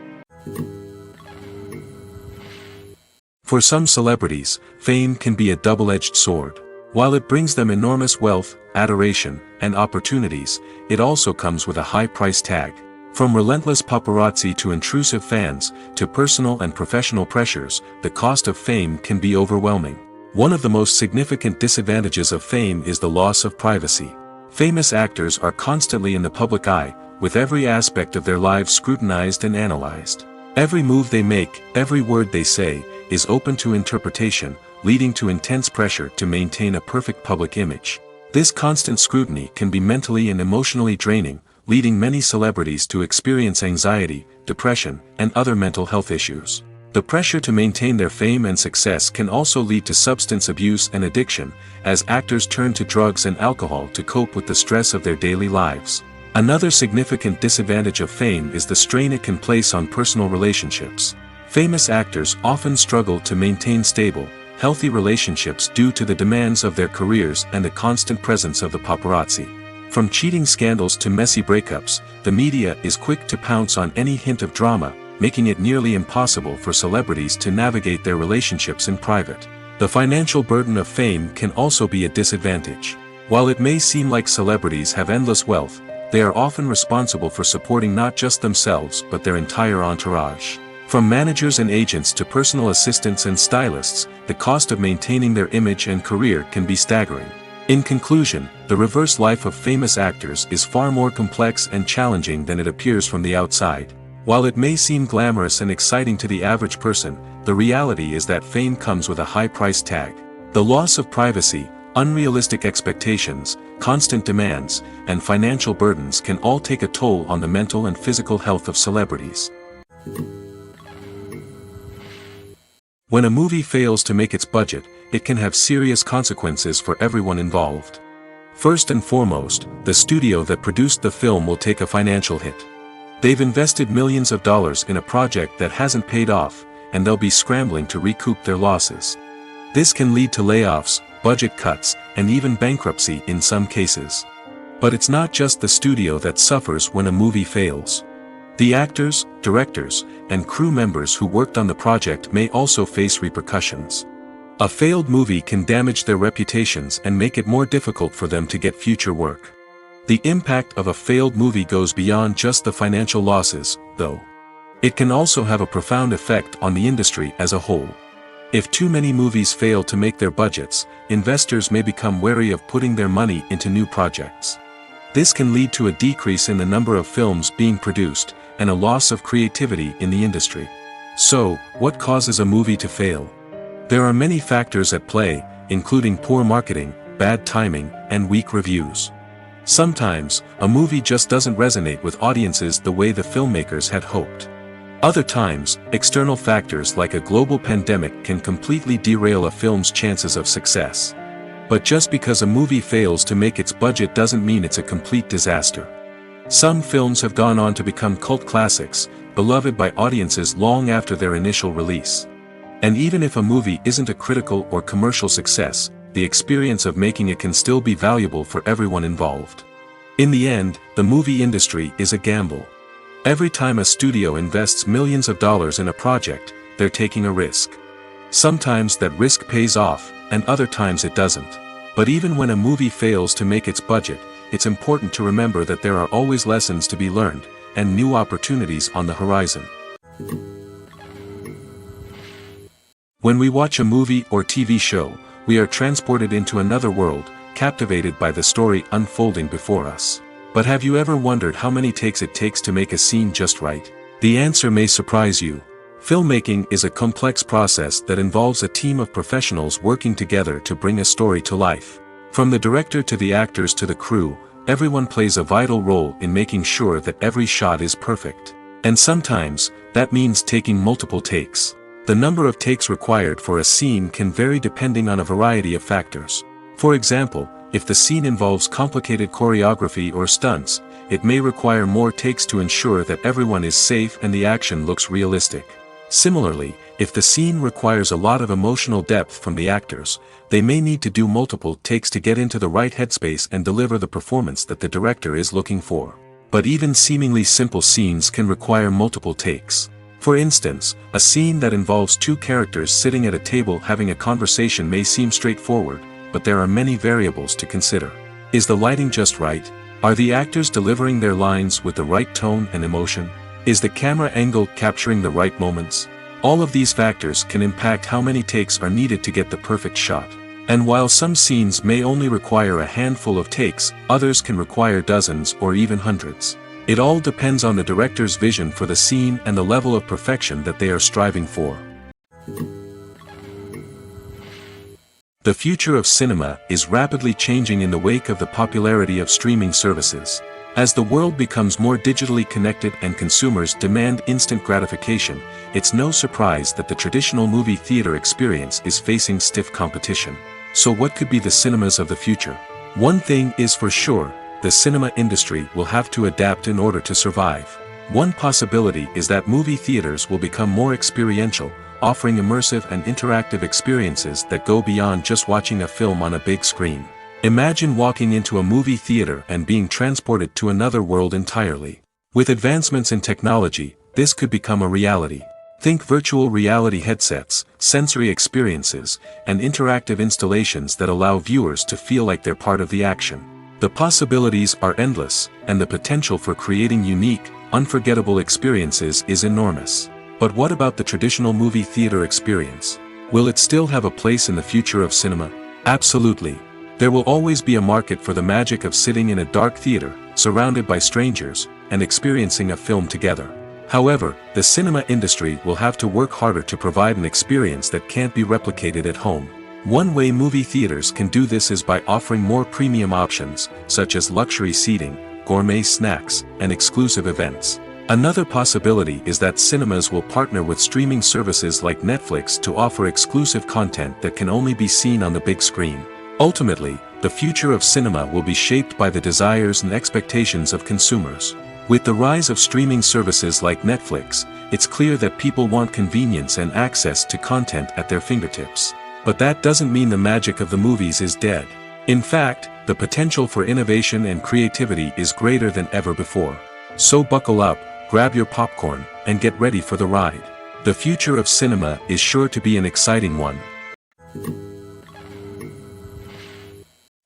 For some celebrities, fame can be a double-edged sword. While it brings them enormous wealth, adoration, and opportunities, it also comes with a high price tag. From relentless paparazzi to intrusive fans, to personal and professional pressures, the cost of fame can be overwhelming. One of the most significant disadvantages of fame is the loss of privacy. Famous actors are constantly in the public eye, with every aspect of their lives scrutinized and analyzed. Every move they make, every word they say, is open to interpretation, leading to intense pressure to maintain a perfect public image. This constant scrutiny can be mentally and emotionally draining, leading many celebrities to experience anxiety, depression, and other mental health issues. The pressure to maintain their fame and success can also lead to substance abuse and addiction, as actors turn to drugs and alcohol to cope with the stress of their daily lives. Another significant disadvantage of fame is the strain it can place on personal relationships. Famous actors often struggle to maintain stable, healthy relationships due to the demands of their careers and the constant presence of the paparazzi. From cheating scandals to messy breakups, the media is quick to pounce on any hint of drama, making it nearly impossible for celebrities to navigate their relationships in private. The financial burden of fame can also be a disadvantage. While it may seem like celebrities have endless wealth, they are often responsible for supporting not just themselves but their entire entourage. From managers and agents to personal assistants and stylists, the cost of maintaining their image and career can be staggering. In conclusion, the reverse life of famous actors is far more complex and challenging than it appears from the outside. While it may seem glamorous and exciting to the average person, the reality is that fame comes with a high price tag. The loss of privacy, unrealistic expectations, constant demands, and financial burdens can all take a toll on the mental and physical health of celebrities. When a movie fails to make its budget, it can have serious consequences for everyone involved. First and foremost, the studio that produced the film will take a financial hit. They've invested millions of dollars in a project that hasn't paid off, and they'll be scrambling to recoup their losses. This can lead to layoffs, budget cuts, and even bankruptcy in some cases. But it's not just the studio that suffers when a movie fails. The actors, directors, and crew members who worked on the project may also face repercussions. A failed movie can damage their reputations and make it more difficult for them to get future work. The impact of a failed movie goes beyond just the financial losses, though. It can also have a profound effect on the industry as a whole. If too many movies fail to make their budgets, investors may become wary of putting their money into new projects. This can lead to a decrease in the number of films being produced, and a loss of creativity in the industry. So, what causes a movie to fail? There are many factors at play, including poor marketing, bad timing, and weak reviews. Sometimes, a movie just doesn't resonate with audiences the way the filmmakers had hoped. Other times, external factors like a global pandemic can completely derail a film's chances of success. But just because a movie fails to make its budget doesn't mean it's a complete disaster. Some films have gone on to become cult classics, beloved by audiences long after their initial release. And even if a movie isn't a critical or commercial success, the experience of making it can still be valuable for everyone involved. In the end, the movie industry is a gamble. Every time a studio invests millions of dollars in a project, they're taking a risk. Sometimes that risk pays off, and other times it doesn't. But even when a movie fails to make its budget, it's important to remember that there are always lessons to be learned, and new opportunities on the horizon. When we watch a movie or TV show, we are transported into another world, captivated by the story unfolding before us. But have you ever wondered how many takes it takes to make a scene just right? The answer may surprise you. Filmmaking is a complex process that involves a team of professionals working together to bring a story to life. From the director to the actors to the crew, everyone plays a vital role in making sure that every shot is perfect. And sometimes, that means taking multiple takes. The number of takes required for a scene can vary depending on a variety of factors. For example, if the scene involves complicated choreography or stunts, it may require more takes to ensure that everyone is safe and the action looks realistic. Similarly, if the scene requires a lot of emotional depth from the actors, they may need to do multiple takes to get into the right headspace and deliver the performance that the director is looking for. But even seemingly simple scenes can require multiple takes. For instance, a scene that involves two characters sitting at a table having a conversation may seem straightforward, but there are many variables to consider. Is the lighting just right? Are the actors delivering their lines with the right tone and emotion? Is the camera angle capturing the right moments? All of these factors can impact how many takes are needed to get the perfect shot. And while some scenes may only require a handful of takes, others can require dozens or even hundreds. It all depends on the director's vision for the scene and the level of perfection that they are striving for. The future of cinema is rapidly changing in the wake of the popularity of streaming services. As the world becomes more digitally connected and consumers demand instant gratification, it's no surprise that the traditional movie theater experience is facing stiff competition. So what could be the cinemas of the future? One thing is for sure, the cinema industry will have to adapt in order to survive. One possibility is that movie theaters will become more experiential, offering immersive and interactive experiences that go beyond just watching a film on a big screen. Imagine walking into a movie theater and being transported to another world entirely. With advancements in technology, this could become a reality. Think virtual reality headsets, sensory experiences, and interactive installations that allow viewers to feel like they're part of the action. The possibilities are endless, and the potential for creating unique, unforgettable experiences is enormous. But what about the traditional movie theater experience? Will it still have a place in the future of cinema? Absolutely. There will always be a market for the magic of sitting in a dark theater, surrounded by strangers, and experiencing a film together. However, the cinema industry will have to work harder to provide an experience that can't be replicated at home. One way movie theaters can do this is by offering more premium options, such as luxury seating, gourmet snacks, and exclusive events. Another possibility is that cinemas will partner with streaming services like Netflix to offer exclusive content that can only be seen on the big screen. Ultimately, the future of cinema will be shaped by the desires and expectations of consumers. With the rise of streaming services like Netflix, it's clear that people want convenience and access to content at their fingertips. But that doesn't mean the magic of the movies is dead. In fact, the potential for innovation and creativity is greater than ever before. So buckle up, grab your popcorn, and get ready for the ride. The future of cinema is sure to be an exciting one.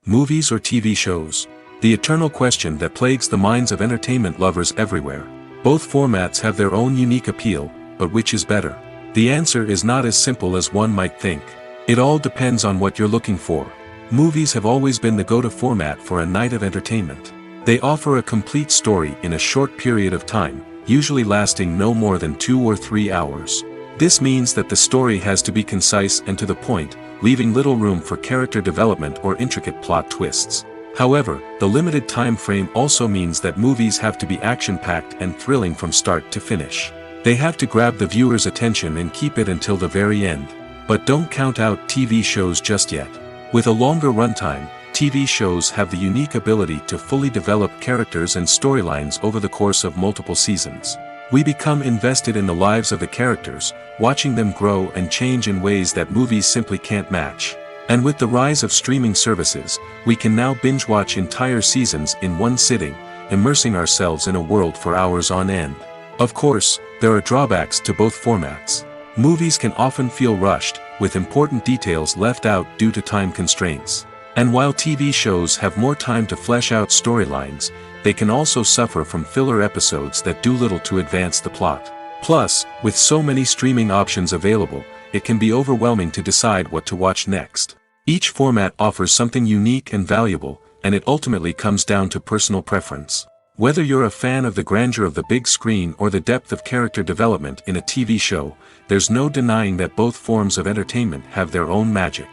Movies or TV shows? The eternal question that plagues the minds of entertainment lovers everywhere. Both formats have their own unique appeal, but which is better? The answer is not as simple as one might think. It all depends on what you're looking for. Movies have always been the go-to format for a night of entertainment. They offer a complete story in a short period of time, usually lasting no more than 2 or 3 hours. This means that the story has to be concise and to the point, leaving little room for character development or intricate plot twists. However, the limited time frame also means that movies have to be action-packed and thrilling from start to finish. They have to grab the viewer's attention and keep it until the very end. But don't count out TV shows just yet. With a longer runtime, TV shows have the unique ability to fully develop characters and storylines over the course of multiple seasons. We become invested in the lives of the characters, watching them grow and change in ways that movies simply can't match. And with the rise of streaming services, we can now binge-watch entire seasons in one sitting, immersing ourselves in a world for hours on end. Of course, there are drawbacks to both formats. Movies can often feel rushed, with important details left out due to time constraints. And while TV shows have more time to flesh out storylines, they can also suffer from filler episodes that do little to advance the plot. Plus, with so many streaming options available, it can be overwhelming to decide what to watch next. Each format offers something unique and valuable, and it ultimately comes down to personal preference. Whether you're a fan of the grandeur of the big screen or the depth of character development in a TV show, there's no denying that both forms of entertainment have their own magic.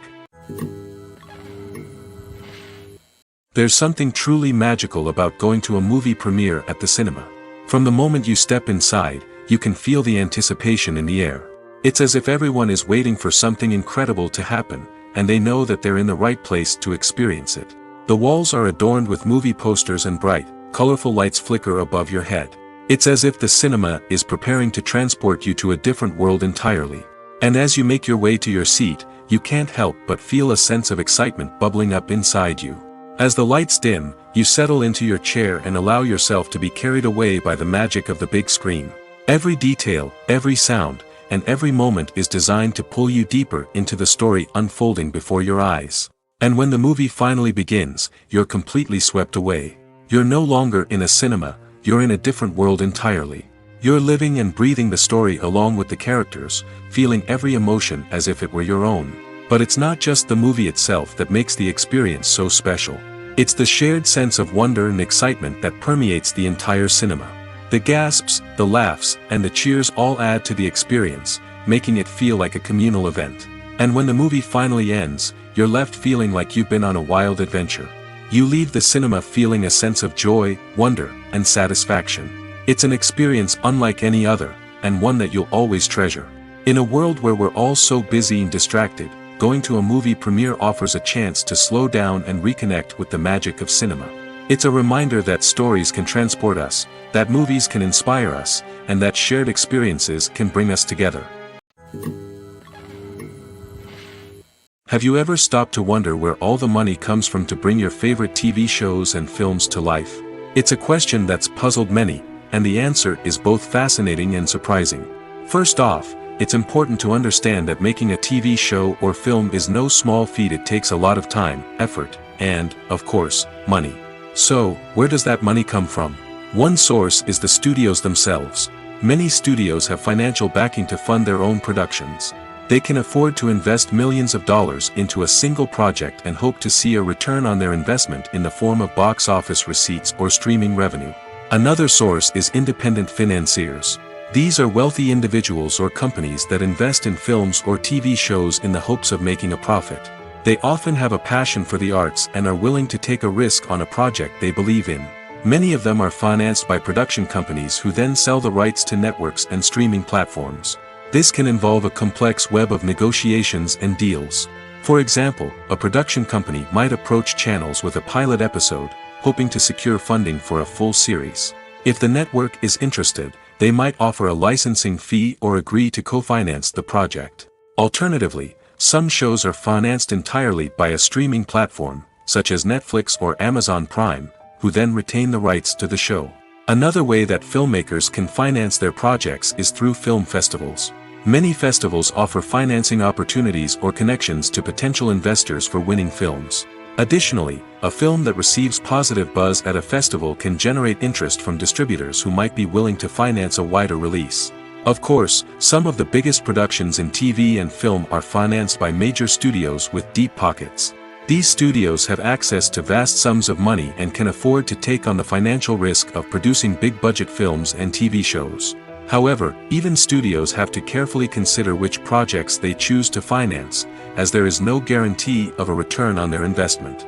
There's something truly magical about going to a movie premiere at the cinema. From the moment you step inside, you can feel the anticipation in the air. It's as if everyone is waiting for something incredible to happen, and they know that they're in the right place to experience it. The walls are adorned with movie posters and bright, colorful lights flicker above your head. It's as if the cinema is preparing to transport you to a different world entirely. And as you make your way to your seat, you can't help but feel a sense of excitement bubbling up inside you. As the lights dim, you settle into your chair and allow yourself to be carried away by the magic of the big screen. Every detail, every sound, and every moment is designed to pull you deeper into the story unfolding before your eyes. And when the movie finally begins, you're completely swept away. You're no longer in a cinema, you're in a different world entirely. You're living and breathing the story along with the characters, feeling every emotion as if it were your own. But it's not just the movie itself that makes the experience so special. It's the shared sense of wonder and excitement that permeates the entire cinema. The gasps, the laughs, and the cheers all add to the experience, making it feel like a communal event. And when the movie finally ends, you're left feeling like you've been on a wild adventure. You leave the cinema feeling a sense of joy, wonder, and satisfaction. It's an experience unlike any other, and one that you'll always treasure. In a world where we're all so busy and distracted, going to a movie premiere offers a chance to slow down and reconnect with the magic of cinema. It's a reminder that stories can transport us, that movies can inspire us, and that shared experiences can bring us together. Have you ever stopped to wonder where all the money comes from to bring your favorite TV shows and films to life? It's a question that's puzzled many, and the answer is both fascinating and surprising. First off, it's important to understand that making a TV show or film is no small feat. It takes a lot of time, effort, and, of course, money. So, where does that money come from? One source is the studios themselves. Many studios have financial backing to fund their own productions. They can afford to invest millions of dollars into a single project and hope to see a return on their investment in the form of box office receipts or streaming revenue. Another source is independent financiers. These are wealthy individuals or companies that invest in films or TV shows in the hopes of making a profit. They often have a passion for the arts and are willing to take a risk on a project they believe in. Many of them are financed by production companies who then sell the rights to networks and streaming platforms. This can involve a complex web of negotiations and deals. For example, a production company might approach channels with a pilot episode, hoping to secure funding for a full series. If the network is interested, they might offer a licensing fee or agree to co-finance the project. Alternatively, some shows are financed entirely by a streaming platform, such as Netflix or Amazon Prime, who then retain the rights to the show. Another way that filmmakers can finance their projects is through film festivals. Many festivals offer financing opportunities or connections to potential investors for winning films. Additionally, a film that receives positive buzz at a festival can generate interest from distributors who might be willing to finance a wider release. Of course, some of the biggest productions in TV and film are financed by major studios with deep pockets. These studios have access to vast sums of money and can afford to take on the financial risk of producing big-budget films and TV shows. However, even studios have to carefully consider which projects they choose to finance, as there is no guarantee of a return on their investment.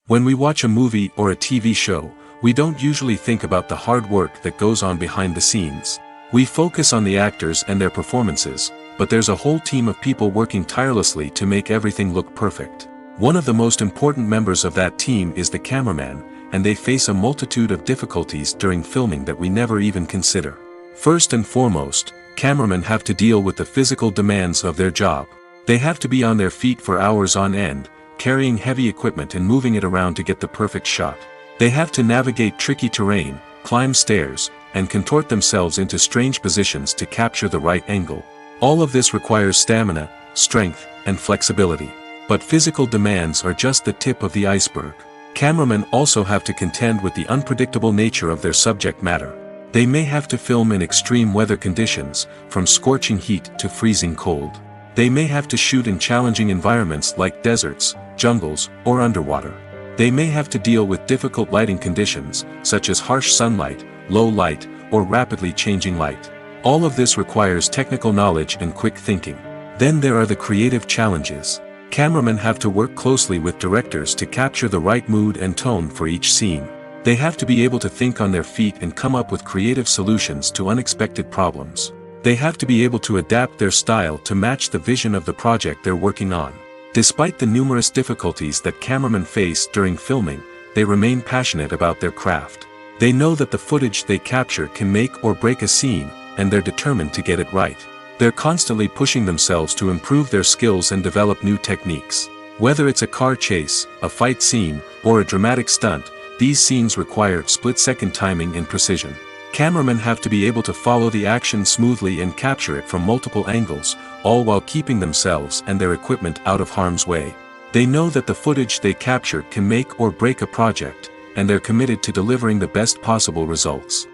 When we watch a movie or a TV show, we don't usually think about the hard work that goes on behind the scenes. We focus on the actors and their performances, but there's a whole team of people working tirelessly to make everything look perfect. One of the most important members of that team is the cameraman, and they face a multitude of difficulties during filming that we never even consider. First and foremost, cameramen have to deal with the physical demands of their job. They have to be on their feet for hours on end, carrying heavy equipment and moving it around to get the perfect shot. They have to navigate tricky terrain, climb stairs, and contort themselves into strange positions to capture the right angle. All of this requires stamina, strength, and flexibility. But physical demands are just the tip of the iceberg. Cameramen also have to contend with the unpredictable nature of their subject matter. They may have to film in extreme weather conditions, from scorching heat to freezing cold. They may have to shoot in challenging environments like deserts, jungles, or underwater. They may have to deal with difficult lighting conditions, such as harsh sunlight, low light, or rapidly changing light. All of this requires technical knowledge and quick thinking. Then there are the creative challenges. Cameramen have to work closely with directors to capture the right mood and tone for each scene. They have to be able to think on their feet and come up with creative solutions to unexpected problems. They have to be able to adapt their style to match the vision of the project they're working on. Despite the numerous difficulties that cameramen face during filming, they remain passionate about their craft. They know that the footage they capture can make or break a scene, and they're determined to get it right. They're constantly pushing themselves to improve their skills and develop new techniques. Whether it's a car chase, a fight scene, or a dramatic stunt, these scenes require split-second timing and precision. Cameramen have to be able to follow the action smoothly and capture it from multiple angles, all while keeping themselves and their equipment out of harm's way. They know that the footage they capture can make or break a project, and they're committed to delivering the best possible results.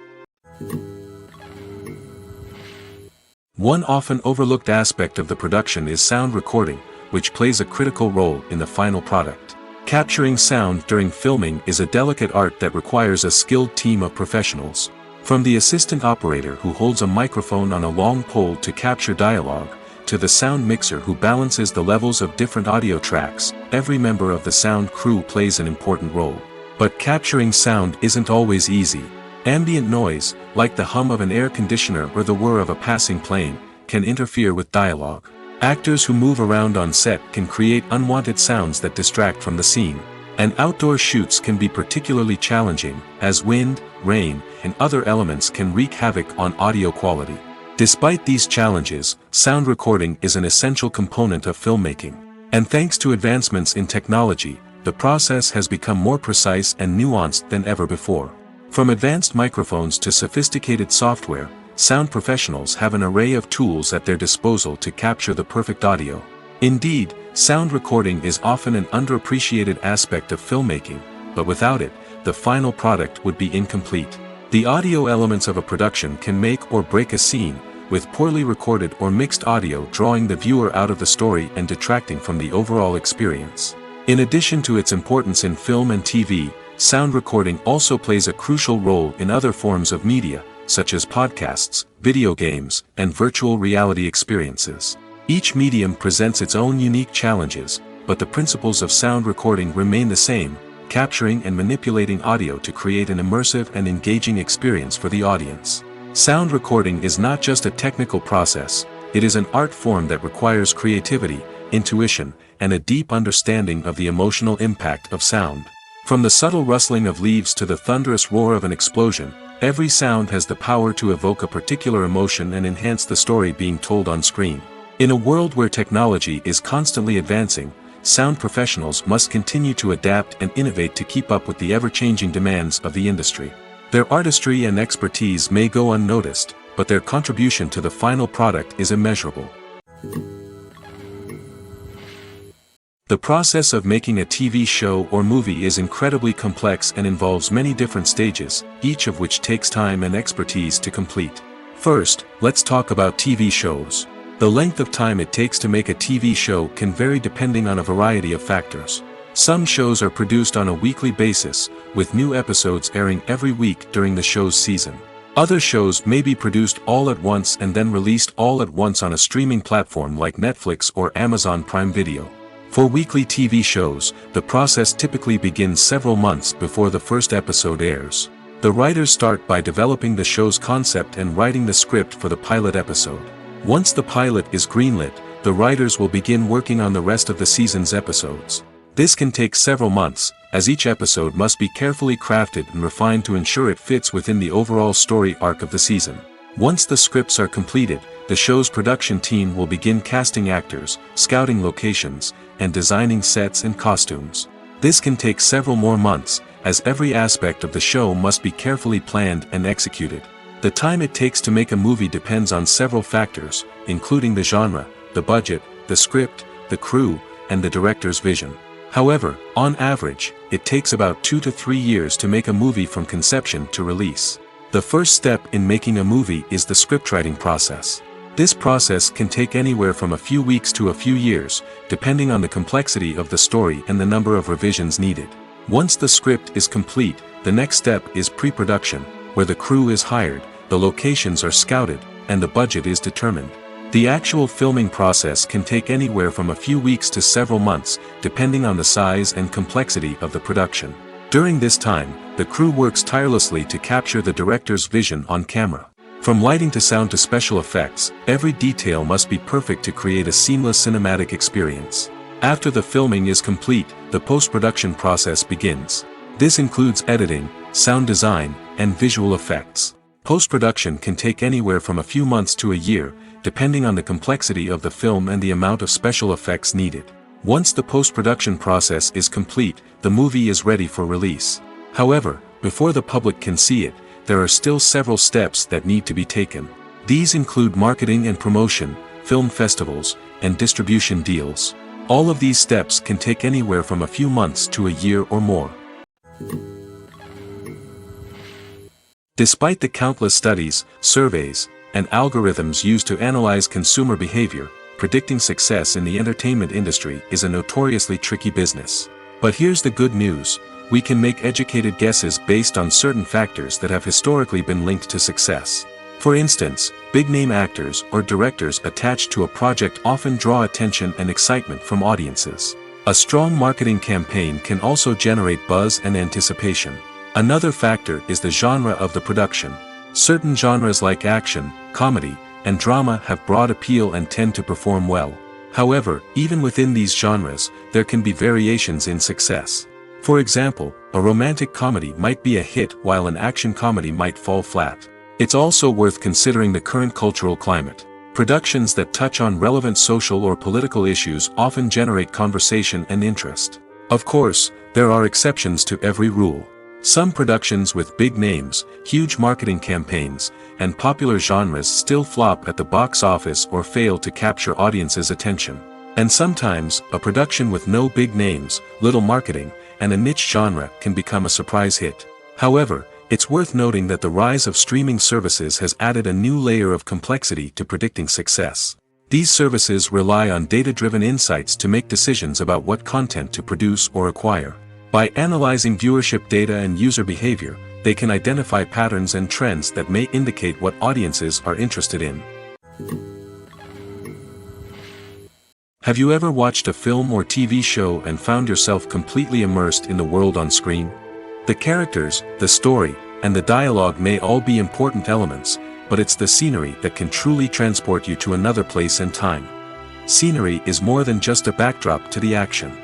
One often overlooked aspect of the production is sound recording, which plays a critical role in the final product. Capturing sound during filming is a delicate art that requires a skilled team of professionals. From the assistant operator who holds a microphone on a long pole to capture dialogue, to the sound mixer who balances the levels of different audio tracks, every member of the sound crew plays an important role. But capturing sound isn't always easy. Ambient noise, like the hum of an air conditioner or the whir of a passing plane, can interfere with dialogue. Actors who move around on set can create unwanted sounds that distract from the scene. And outdoor shoots can be particularly challenging, as wind, rain, and other elements can wreak havoc on audio quality. Despite these challenges, sound recording is an essential component of filmmaking. And thanks to advancements in technology, the process has become more precise and nuanced than ever before. From advanced microphones to sophisticated software, sound professionals have an array of tools at their disposal to capture the perfect audio. Indeed, sound recording is often an underappreciated aspect of filmmaking, but without it, the final product would be incomplete. The audio elements of a production can make or break a scene, with poorly recorded or mixed audio drawing the viewer out of the story and detracting from the overall experience. In addition to its importance in film and TV, sound recording also plays a crucial role in other forms of media, such as podcasts, video games, and virtual reality experiences. Each medium presents its own unique challenges, but the principles of sound recording remain the same, capturing and manipulating audio to create an immersive and engaging experience for the audience. Sound recording is not just a technical process, it is an art form that requires creativity, intuition, and a deep understanding of the emotional impact of sound. From the subtle rustling of leaves to the thunderous roar of an explosion, every sound has the power to evoke a particular emotion and enhance the story being told on screen. In a world where technology is constantly advancing, sound professionals must continue to adapt and innovate to keep up with the ever-changing demands of the industry. Their artistry and expertise may go unnoticed, but their contribution to the final product is immeasurable. The process of making a TV show or movie is incredibly complex and involves many different stages, each of which takes time and expertise to complete. First, let's talk about TV shows. The length of time it takes to make a TV show can vary depending on a variety of factors. Some shows are produced on a weekly basis, with new episodes airing every week during the show's season. Other shows may be produced all at once and then released all at once on a streaming platform like Netflix or Amazon Prime Video. For weekly TV shows, the process typically begins several months before the first episode airs. The writers start by developing the show's concept and writing the script for the pilot episode. Once the pilot is greenlit, the writers will begin working on the rest of the season's episodes. This can take several months, as each episode must be carefully crafted and refined to ensure it fits within the overall story arc of the season. Once the scripts are completed, the show's production team will begin casting actors, scouting locations, and designing sets and costumes. This can take several more months, as every aspect of the show must be carefully planned and executed. The time it takes to make a movie depends on several factors, including the genre, the budget, the script, the crew, and the director's vision. However, on average, it takes about 2 to 3 years to make a movie from conception to release. The first step in making a movie is the scriptwriting process. This process can take anywhere from a few weeks to a few years, depending on the complexity of the story and the number of revisions needed. Once the script is complete, the next step is pre-production, where the crew is hired, the locations are scouted, and the budget is determined. The actual filming process can take anywhere from a few weeks to several months, depending on the size and complexity of the production. During this time, the crew works tirelessly to capture the director's vision on camera. From lighting to sound to special effects, every detail must be perfect to create a seamless cinematic experience. After the filming is complete, the post-production process begins. This includes editing, sound design, and visual effects. Post-production can take anywhere from a few months to a year, depending on the complexity of the film and the amount of special effects needed. Once the post-production process is complete, the movie is ready for release. However, before the public can see it, there are still several steps that need to be taken. These include marketing and promotion, film festivals, and distribution deals. All of these steps can take anywhere from a few months to a year or more. Despite the countless studies, surveys, and algorithms used to analyze consumer behavior, predicting success in the entertainment industry is a notoriously tricky business. But here's the good news: we can make educated guesses based on certain factors that have historically been linked to success. For instance, big-name actors or directors attached to a project often draw attention and excitement from audiences. A strong marketing campaign can also generate buzz and anticipation. Another factor is the genre of the production. Certain genres like action, comedy, and drama have broad appeal and tend to perform well. However, even within these genres, there can be variations in success. For example, a romantic comedy might be a hit while an action comedy might fall flat. It's also worth considering the current cultural climate. Productions that touch on relevant social or political issues often generate conversation and interest. Of course, there are exceptions to every rule. Some productions with big names, huge marketing campaigns, and popular genres still flop at the box office or fail to capture audiences' attention. And sometimes, a production with no big names, little marketing, and a niche genre can become a surprise hit. However, it's worth noting that the rise of streaming services has added a new layer of complexity to predicting success. These services rely on data-driven insights to make decisions about what content to produce or acquire. By analyzing viewership data and user behavior, they can identify patterns and trends that may indicate what audiences are interested in. Have you ever watched a film or TV show and found yourself completely immersed in the world on screen? The characters, the story, and the dialogue may all be important elements, but it's the scenery that can truly transport you to another place and time. Scenery is more than just a backdrop to the action.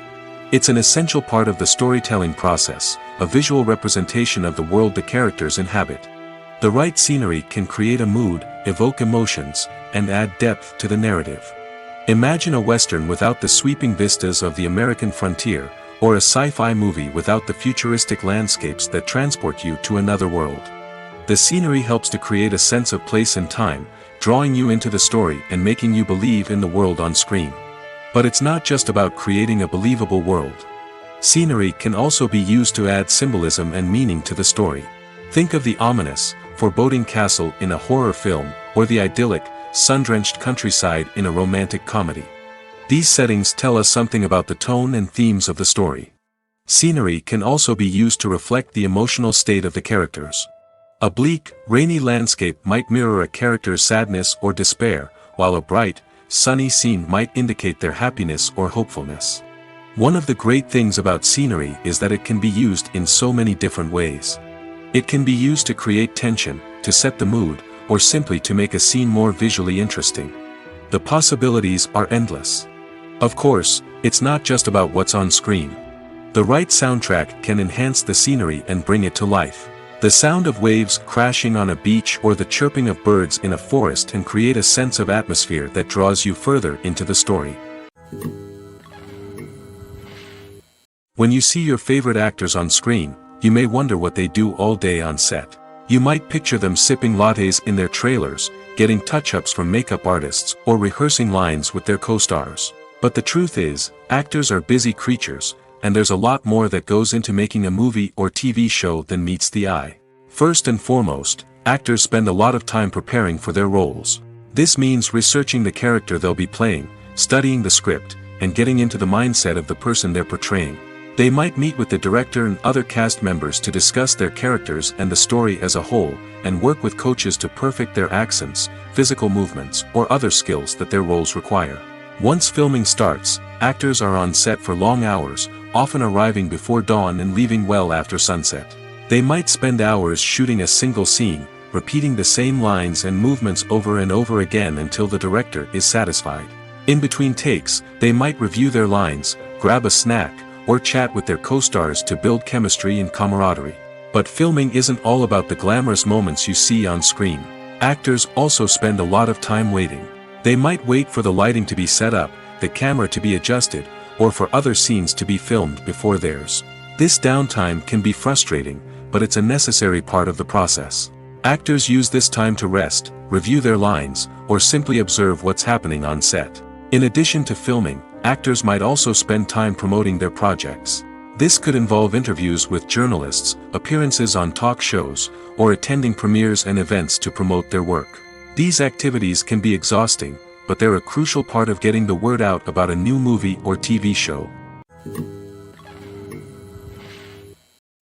It's an essential part of the storytelling process, a visual representation of the world the characters inhabit. The right scenery can create a mood, evoke emotions, and add depth to the narrative. Imagine a Western without the sweeping vistas of the American frontier, or a sci-fi movie without the futuristic landscapes that transport you to another world. The scenery helps to create a sense of place and time, drawing you into the story and making you believe in the world on screen. But it's not just about creating a believable world. Scenery can also be used to add symbolism and meaning to the story. Think of the ominous, foreboding castle in a horror film, or the idyllic, sun-drenched countryside in a romantic comedy. These settings tell us something about the tone and themes of the story. Scenery can also be used to reflect the emotional state of the characters. A bleak, rainy landscape might mirror a character's sadness or despair, while a bright, sunny scene might indicate their happiness or hopefulness. One of the great things about scenery is that it can be used in so many different ways. It can be used to create tension, to set the mood, or simply to make a scene more visually interesting. The possibilities are endless. Of course, it's not just about what's on screen. The right soundtrack can enhance the scenery and bring it to life. The sound of waves crashing on a beach or the chirping of birds in a forest can create a sense of atmosphere that draws you further into the story. When you see your favorite actors on screen, you may wonder what they do all day on set. You might picture them sipping lattes in their trailers, getting touch-ups from makeup artists, or rehearsing lines with their co-stars. But the truth is, actors are busy creatures, and there's a lot more that goes into making a movie or TV show than meets the eye. First and foremost, actors spend a lot of time preparing for their roles. This means researching the character they'll be playing, studying the script, and getting into the mindset of the person they're portraying. They might meet with the director and other cast members to discuss their characters and the story as a whole, and work with coaches to perfect their accents, physical movements, or other skills that their roles require. Once filming starts, actors are on set for long hours, often arriving before dawn and leaving well after sunset. They might spend hours shooting a single scene, repeating the same lines and movements over and over again until the director is satisfied. In between takes, they might review their lines, grab a snack, or chat with their co-stars to build chemistry and camaraderie. But filming isn't all about the glamorous moments you see on screen. Actors also spend a lot of time waiting. They might wait for the lighting to be set up, the camera to be adjusted, or for other scenes to be filmed before theirs. This downtime can be frustrating, but it's a necessary part of the process. Actors use this time to rest, review their lines, or simply observe what's happening on set. In addition to filming, actors might also spend time promoting their projects. This could involve interviews with journalists, appearances on talk shows, or attending premieres and events to promote their work. These activities can be exhausting, but they're a crucial part of getting the word out about a new movie or TV show.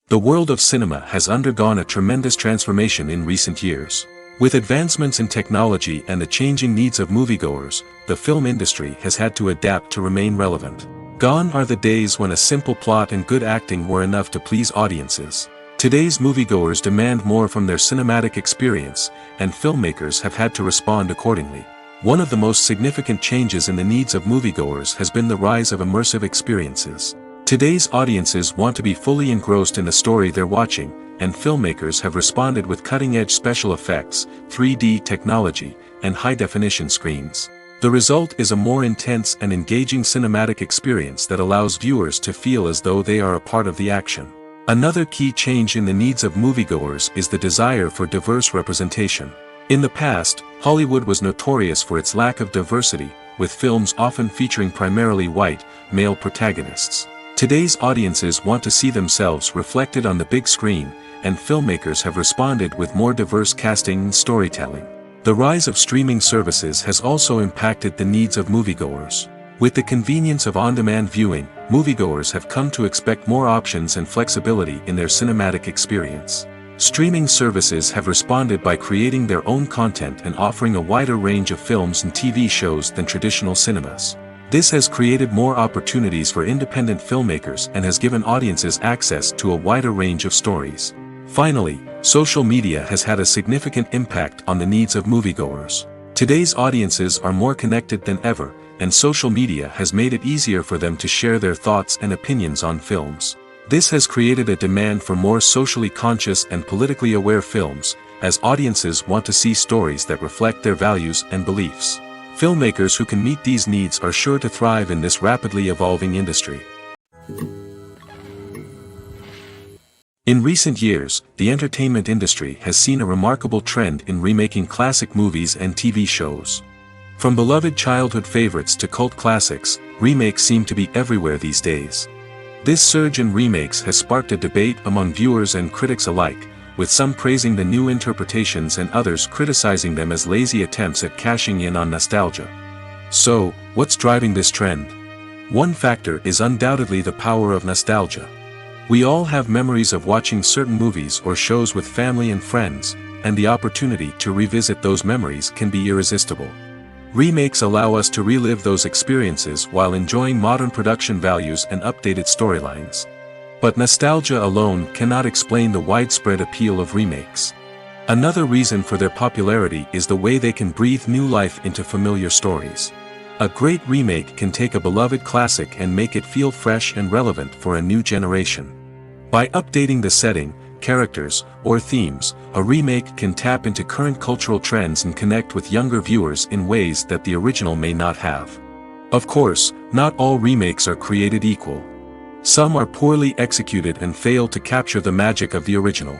The world of cinema has undergone a tremendous transformation in recent years. With advancements in technology and the changing needs of moviegoers, the film industry has had to adapt to remain relevant. Gone are the days when a simple plot and good acting were enough to please audiences. Today's moviegoers demand more from their cinematic experience, and filmmakers have had to respond accordingly. One of the most significant changes in the needs of moviegoers has been the rise of immersive experiences. Today's audiences want to be fully engrossed in the story they're watching, and filmmakers have responded with cutting-edge special effects, 3D technology, and high-definition screens. The result is a more intense and engaging cinematic experience that allows viewers to feel as though they are a part of the action. Another key change in the needs of moviegoers is the desire for diverse representation. In the past, Hollywood was notorious for its lack of diversity, with films often featuring primarily white, male protagonists. Today's audiences want to see themselves reflected on the big screen, and filmmakers have responded with more diverse casting and storytelling. The rise of streaming services has also impacted the needs of moviegoers. With the convenience of on-demand viewing, moviegoers have come to expect more options and flexibility in their cinematic experience. Streaming services have responded by creating their own content and offering a wider range of films and TV shows than traditional cinemas. This has created more opportunities for independent filmmakers and has given audiences access to a wider range of stories. Finally, social media has had a significant impact on the needs of moviegoers. Today's audiences are more connected than ever, and social media has made it easier for them to share their thoughts and opinions on films. This has created a demand for more socially conscious and politically aware films, as audiences want to see stories that reflect their values and beliefs. Filmmakers who can meet these needs are sure to thrive in this rapidly evolving industry. In recent years, the entertainment industry has seen a remarkable trend in remaking classic movies and TV shows. From beloved childhood favorites to cult classics, remakes seem to be everywhere these days. This surge in remakes has sparked a debate among viewers and critics alike, with some praising the new interpretations and others criticizing them as lazy attempts at cashing in on nostalgia. So, what's driving this trend? One factor is undoubtedly the power of nostalgia. We all have memories of watching certain movies or shows with family and friends, and the opportunity to revisit those memories can be irresistible. Remakes allow us to relive those experiences while enjoying modern production values and updated storylines. But nostalgia alone cannot explain the widespread appeal of remakes. Another reason for their popularity is the way they can breathe new life into familiar stories. A great remake can take a beloved classic and make it feel fresh and relevant for a new generation. By updating the setting, characters, or themes, a remake can tap into current cultural trends and connect with younger viewers in ways that the original may not have. Of course, not all remakes are created equal. Some are poorly executed and fail to capture the magic of the original.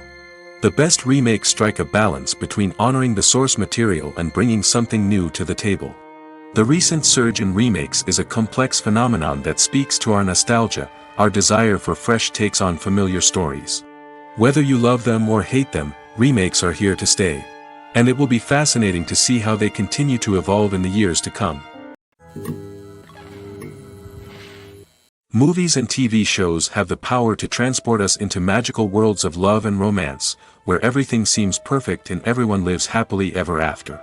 The best remakes strike a balance between honoring the source material and bringing something new to the table. The recent surge in remakes is a complex phenomenon that speaks to our nostalgia, our desire for fresh takes on familiar stories. Whether you love them or hate them, remakes are here to stay. And it will be fascinating to see how they continue to evolve in the years to come. Movies and TV shows have the power to transport us into magical worlds of love and romance, where everything seems perfect and everyone lives happily ever after.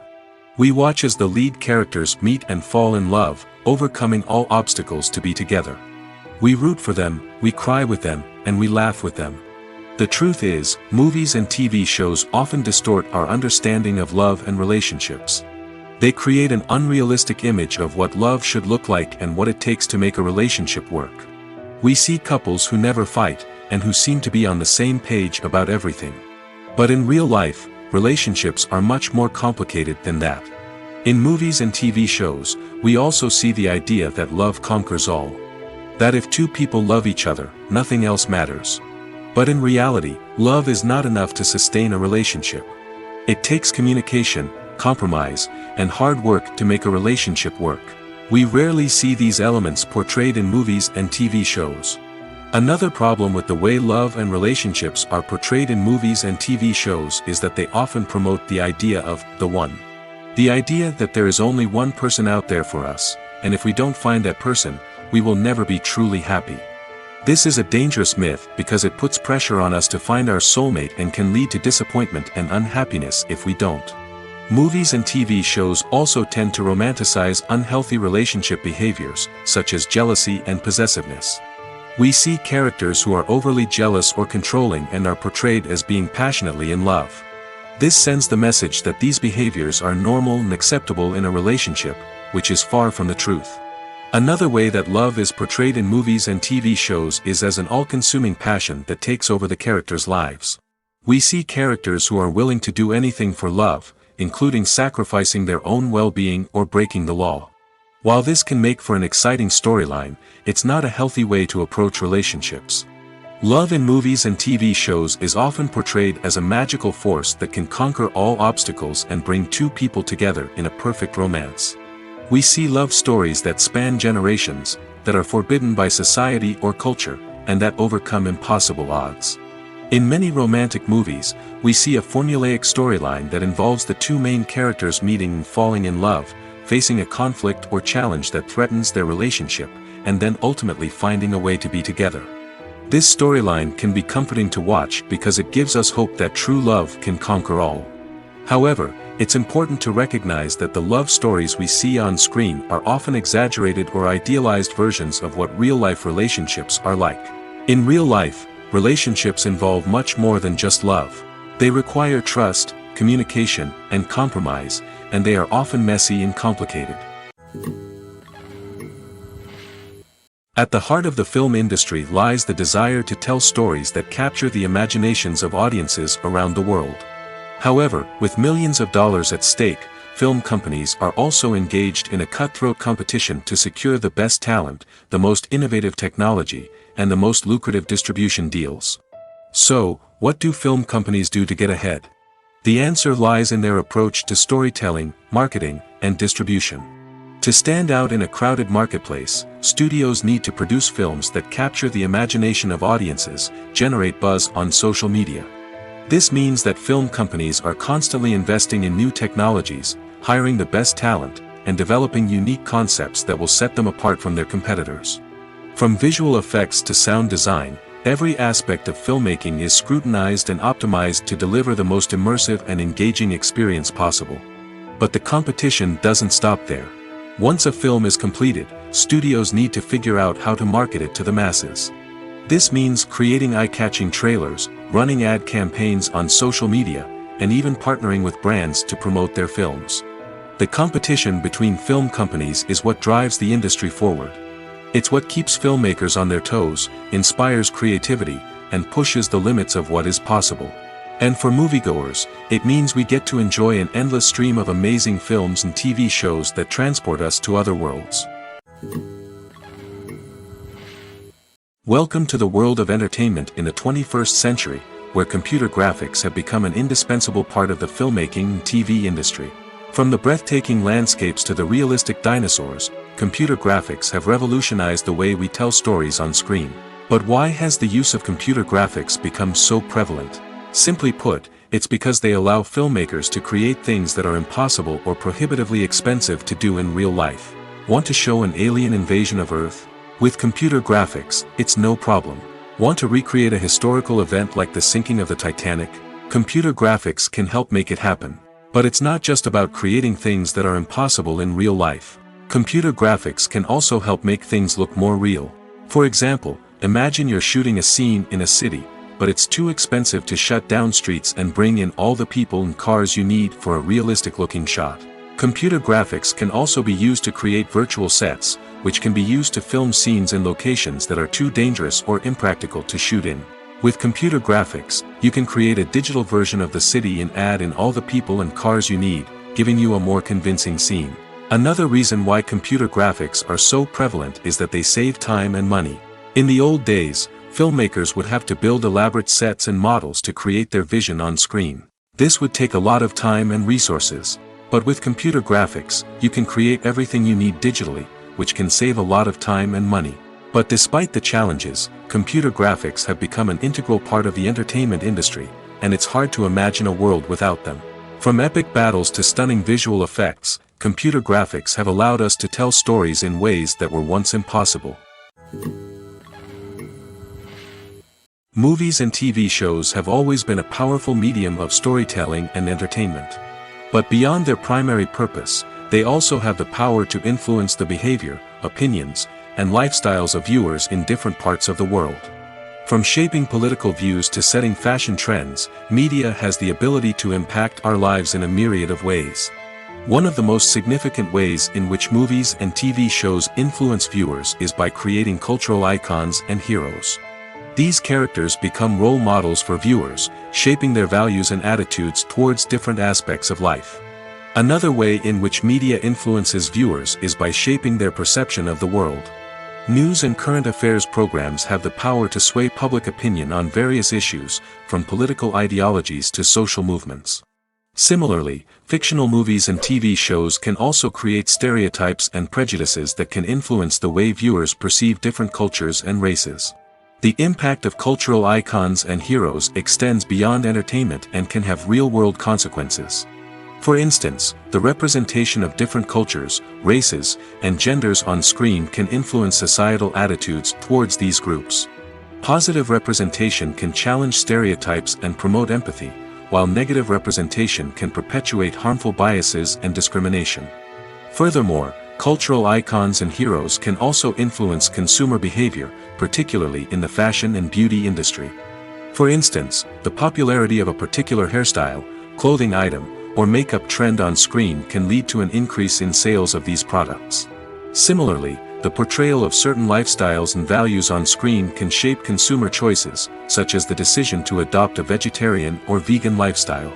We watch as the lead characters meet and fall in love, overcoming all obstacles to be together. We root for them, we cry with them, and we laugh with them. The truth is, movies and TV shows often distort our understanding of love and relationships. They create an unrealistic image of what love should look like and what it takes to make a relationship work. We see couples who never fight, and who seem to be on the same page about everything. But in real life, relationships are much more complicated than that. In movies and TV shows, we also see the idea that love conquers all. That if two people love each other, nothing else matters. But in reality, love is not enough to sustain a relationship. It takes communication, compromise, and hard work to make a relationship work. We rarely see these elements portrayed in movies and TV shows. Another problem with the way love and relationships are portrayed in movies and TV shows is that they often promote the idea of the one. The idea that there is only one person out there for us, and if we don't find that person, we will never be truly happy. This is a dangerous myth because it puts pressure on us to find our soulmate and can lead to disappointment and unhappiness if we don't. Movies and TV shows also tend to romanticize unhealthy relationship behaviors, such as jealousy and possessiveness. We see characters who are overly jealous or controlling and are portrayed as being passionately in love. This sends the message that these behaviors are normal and acceptable in a relationship, which is far from the truth. Another way that love is portrayed in movies and TV shows is as an all-consuming passion that takes over the characters' lives. We see characters who are willing to do anything for love, including sacrificing their own well-being or breaking the law. While this can make for an exciting storyline, it's not a healthy way to approach relationships. Love in movies and TV shows is often portrayed as a magical force that can conquer all obstacles and bring two people together in a perfect romance. We see love stories that span generations, that are forbidden by society or culture, and that overcome impossible odds. In many romantic movies, we see a formulaic storyline that involves the two main characters meeting and falling in love, facing a conflict or challenge that threatens their relationship, and then ultimately finding a way to be together. This storyline can be comforting to watch because it gives us hope that true love can conquer all. However, it's important to recognize that the love stories we see on screen are often exaggerated or idealized versions of what real-life relationships are like. In real life, relationships involve much more than just love. They require trust, communication, and compromise, and they are often messy and complicated. At the heart of the film industry lies the desire to tell stories that capture the imaginations of audiences around the world. However, with millions of dollars at stake, film companies are also engaged in a cutthroat competition to secure the best talent, the most innovative technology, and the most lucrative distribution deals. So, what do film companies do to get ahead? The answer lies in their approach to storytelling, marketing, and distribution. To stand out in a crowded marketplace, studios need to produce films that capture the imagination of audiences, generate buzz on social media. This means that film companies are constantly investing in new technologies, hiring the best talent, and developing unique concepts that will set them apart from their competitors. From visual effects to sound design, every aspect of filmmaking is scrutinized and optimized to deliver the most immersive and engaging experience possible. But the competition doesn't stop there. Once a film is completed, studios need to figure out how to market it to the masses. This means creating eye-catching trailers, running ad campaigns on social media, and even partnering with brands to promote their films. The competition between film companies is what drives the industry forward. It's what keeps filmmakers on their toes, inspires creativity, and pushes the limits of what is possible. And for moviegoers, it means we get to enjoy an endless stream of amazing films and TV shows that transport us to other worlds. Welcome to the world of entertainment in the 21st century, where computer graphics have become an indispensable part of the filmmaking and TV industry. From the breathtaking landscapes to the realistic dinosaurs, computer graphics have revolutionized the way we tell stories on screen. But why has the use of computer graphics become so prevalent? Simply put, it's because they allow filmmakers to create things that are impossible or prohibitively expensive to do in real life. Want to show an alien invasion of Earth? With computer graphics, it's no problem. Want to recreate a historical event like the sinking of the Titanic? Computer graphics can help make it happen. But it's not just about creating things that are impossible in real life. Computer graphics can also help make things look more real. For example, imagine you're shooting a scene in a city, but it's too expensive to shut down streets and bring in all the people and cars you need for a realistic-looking shot. Computer graphics can also be used to create virtual sets, which can be used to film scenes in locations that are too dangerous or impractical to shoot in. With computer graphics, you can create a digital version of the city and add in all the people and cars you need, giving you a more convincing scene. Another reason why computer graphics are so prevalent is that they save time and money. In the old days, filmmakers would have to build elaborate sets and models to create their vision on screen. This would take a lot of time and resources. But with computer graphics, you can create everything you need digitally, which can save a lot of time and money. But despite the challenges, computer graphics have become an integral part of the entertainment industry, and it's hard to imagine a world without them. From epic battles to stunning visual effects, computer graphics have allowed us to tell stories in ways that were once impossible. Movies and TV shows have always been a powerful medium of storytelling and entertainment. But beyond their primary purpose, they also have the power to influence the behavior, opinions, and lifestyles of viewers in different parts of the world. From shaping political views to setting fashion trends, media has the ability to impact our lives in a myriad of ways. One of the most significant ways in which movies and TV shows influence viewers is by creating cultural icons and heroes. These characters become role models for viewers, shaping their values and attitudes towards different aspects of life. Another way in which media influences viewers is by shaping their perception of the world. News and current affairs programs have the power to sway public opinion on various issues, from political ideologies to social movements. Similarly, fictional movies and TV shows can also create stereotypes and prejudices that can influence the way viewers perceive different cultures and races. The impact of cultural icons and heroes extends beyond entertainment and can have real-world consequences. For instance, the representation of different cultures, races, and genders on screen can influence societal attitudes towards these groups. Positive representation can challenge stereotypes and promote empathy, while negative representation can perpetuate harmful biases and discrimination. Furthermore, cultural icons and heroes can also influence consumer behavior, particularly in the fashion and beauty industry. For instance, the popularity of a particular hairstyle, clothing item, or makeup trend on screen can lead to an increase in sales of these products. Similarly, the portrayal of certain lifestyles and values on screen can shape consumer choices, such as the decision to adopt a vegetarian or vegan lifestyle.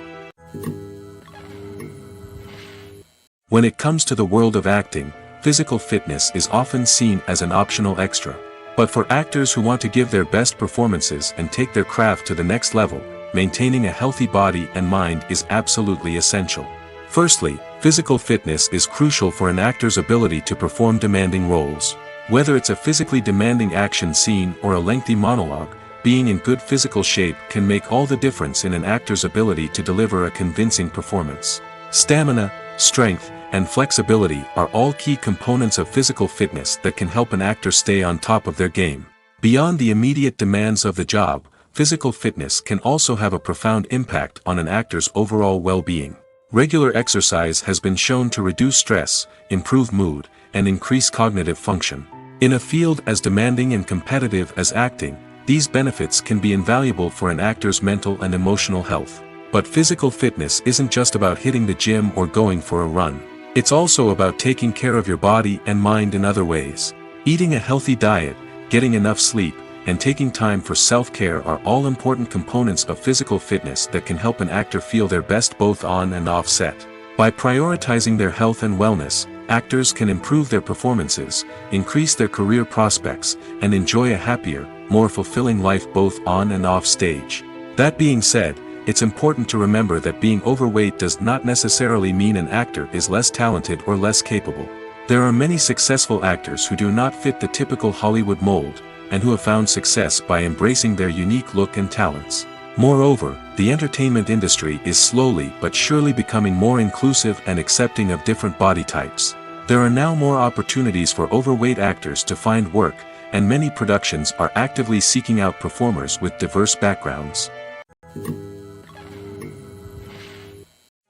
When it comes to the world of acting, physical fitness is often seen as an optional extra. But for actors who want to give their best performances and take their craft to the next level, maintaining a healthy body and mind is absolutely essential. Firstly, physical fitness is crucial for an actor's ability to perform demanding roles. Whether it's a physically demanding action scene or a lengthy monologue, being in good physical shape can make all the difference in an actor's ability to deliver a convincing performance. Stamina, strength, and flexibility are all key components of physical fitness that can help an actor stay on top of their game. Beyond the immediate demands of the job, physical fitness can also have a profound impact on an actor's overall well-being. Regular exercise has been shown to reduce stress, improve mood, and increase cognitive function. In a field as demanding and competitive as acting, these benefits can be invaluable for an actor's mental and emotional health. But physical fitness isn't just about hitting the gym or going for a run. It's also about taking care of your body and mind in other ways. Eating a healthy diet, getting enough sleep, and taking time for self-care are all important components of physical fitness that can help an actor feel their best both on and off set. By prioritizing their health and wellness, actors can improve their performances, increase their career prospects, and enjoy a happier, more fulfilling life both on and off stage. That being said, it's important to remember that being overweight does not necessarily mean an actor is less talented or less capable. There are many successful actors who do not fit the typical Hollywood mold, and who have found success by embracing their unique look and talents. Moreover, the entertainment industry is slowly but surely becoming more inclusive and accepting of different body types. There are now more opportunities for overweight actors to find work, and many productions are actively seeking out performers with diverse backgrounds.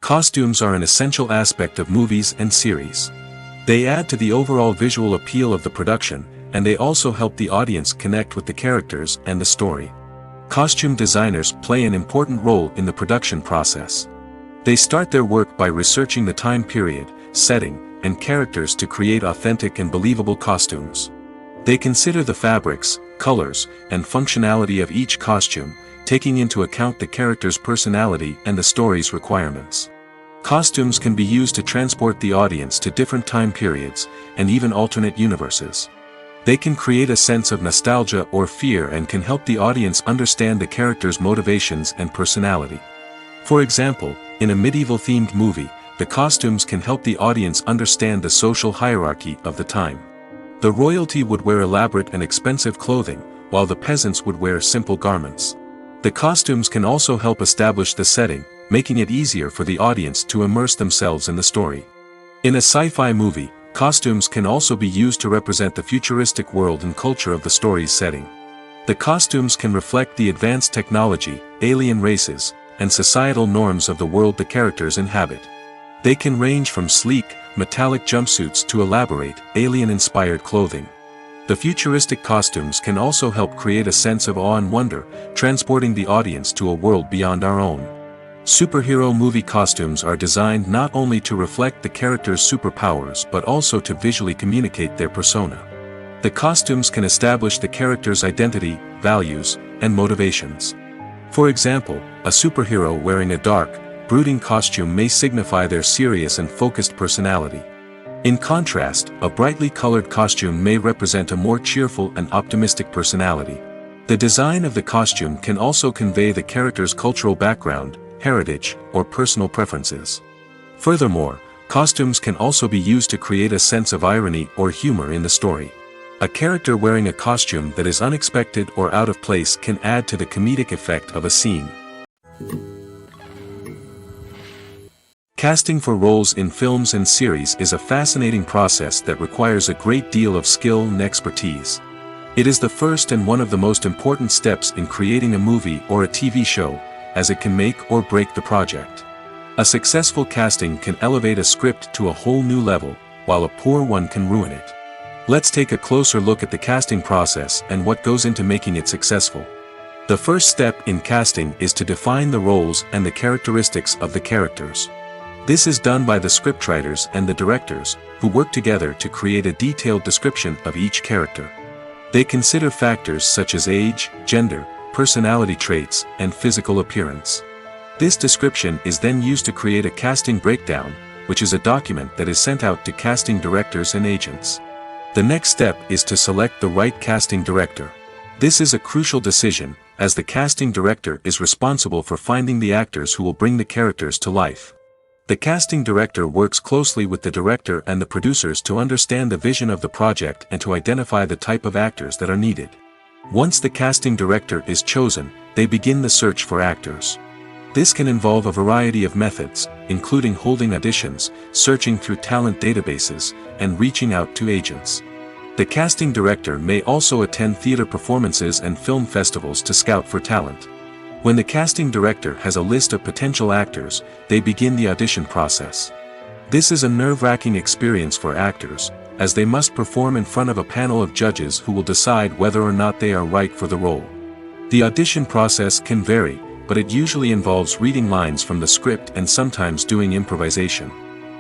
Costumes are an essential aspect of movies and series. They add to the overall visual appeal of the production, and they also help the audience connect with the characters and the story. Costume designers play an important role in the production process. They start their work by researching the time period, setting, and characters to create authentic and believable costumes. They consider the fabrics, colors, and functionality of each costume, taking into account the character's personality and the story's requirements. Costumes can be used to transport the audience to different time periods, and even alternate universes. They can create a sense of nostalgia or fear and can help the audience understand the character's motivations and personality. For example, in a medieval-themed movie, the costumes can help the audience understand the social hierarchy of the time. The royalty would wear elaborate and expensive clothing, while the peasants would wear simple garments. The costumes can also help establish the setting, making it easier for the audience to immerse themselves in the story. In a sci-fi movie, costumes can also be used to represent the futuristic world and culture of the story's setting. The costumes can reflect the advanced technology, alien races, and societal norms of the world the characters inhabit. They can range from sleek, metallic jumpsuits to elaborate, alien-inspired clothing. The futuristic costumes can also help create a sense of awe and wonder, transporting the audience to a world beyond our own. Superhero movie costumes are designed not only to reflect the character's superpowers but also to visually communicate their persona. The costumes can establish the character's identity, values, and motivations. For example, a superhero wearing a dark, brooding costume may signify their serious and focused personality. In contrast, a brightly colored costume may represent a more cheerful and optimistic personality. The design of the costume can also convey the character's cultural background, heritage, or personal preferences. Furthermore, costumes can also be used to create a sense of irony or humor in the story. A character wearing a costume that is unexpected or out of place can add to the comedic effect of a scene. Casting for roles in films and series is a fascinating process that requires a great deal of skill and expertise. It is the first and one of the most important steps in creating a movie or a TV show, as it can make or break the project. A successful casting can elevate a script to a whole new level, while a poor one can ruin it. Let's take a closer look at the casting process and what goes into making it successful. The first step in casting is to define the roles and the characteristics of the characters. This is done by the scriptwriters and the directors, who work together to create a detailed description of each character. They consider factors such as age, gender, personality traits, and physical appearance. This description is then used to create a casting breakdown, which is a document that is sent out to casting directors and agents. The next step is to select the right casting director. This is a crucial decision, as the casting director is responsible for finding the actors who will bring the characters to life. The casting director works closely with the director and the producers to understand the vision of the project and to identify the type of actors that are needed. Once the casting director is chosen, they begin the search for actors. This can involve a variety of methods, including holding auditions, searching through talent databases, and reaching out to agents. The casting director may also attend theater performances and film festivals to scout for talent. When the casting director has a list of potential actors, they begin the audition process. This is a nerve-wracking experience for actors, as they must perform in front of a panel of judges who will decide whether or not they are right for the role. The audition process can vary, but it usually involves reading lines from the script and sometimes doing improvisation.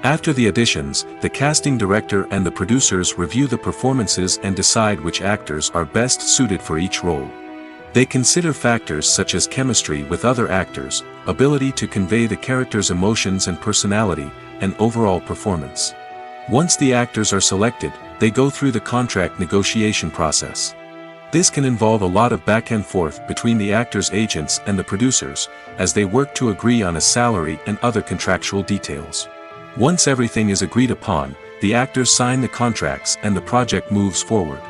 After the auditions, the casting director and the producers review the performances and decide which actors are best suited for each role. They consider factors such as chemistry with other actors, ability to convey the character's emotions and personality, and overall performance. Once the actors are selected, they go through the contract negotiation process. This can involve a lot of back and forth between the actors' agents and the producers, as they work to agree on a salary and other contractual details. Once everything is agreed upon, the actors sign the contracts and the project moves forward.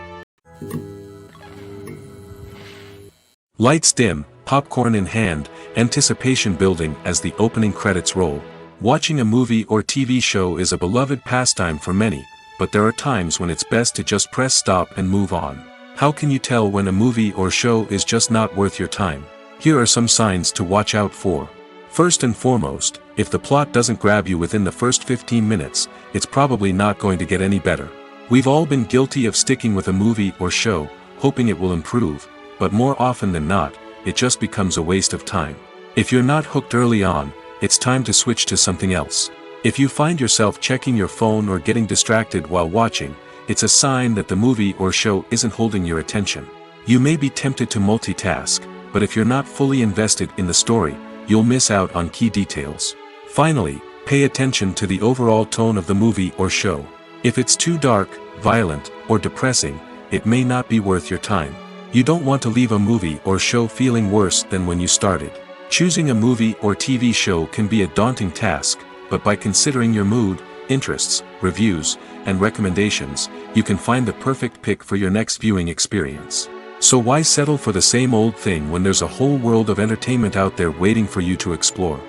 Lights dim, popcorn in hand, anticipation building as the opening credits roll. Watching a movie or TV show is a beloved pastime for many, but there are times when it's best to just press stop and move on. How can you tell when a movie or show is just not worth your time? Here are some signs to watch out for. First and foremost, if the plot doesn't grab you within the first 15 minutes, it's probably not going to get any better. We've all been guilty of sticking with a movie or show, hoping it will improve, but more often than not, it just becomes a waste of time. If you're not hooked early on, it's time to switch to something else. If you find yourself checking your phone or getting distracted while watching, it's a sign that the movie or show isn't holding your attention. You may be tempted to multitask, but if you're not fully invested in the story, you'll miss out on key details. Finally, pay attention to the overall tone of the movie or show. If it's too dark, violent, or depressing, it may not be worth your time. You don't want to leave a movie or show feeling worse than when you started. Choosing a movie or TV show can be a daunting task, but by considering your mood, interests, reviews, and recommendations, you can find the perfect pick for your next viewing experience. So why settle for the same old thing when there's a whole world of entertainment out there waiting for you to explore?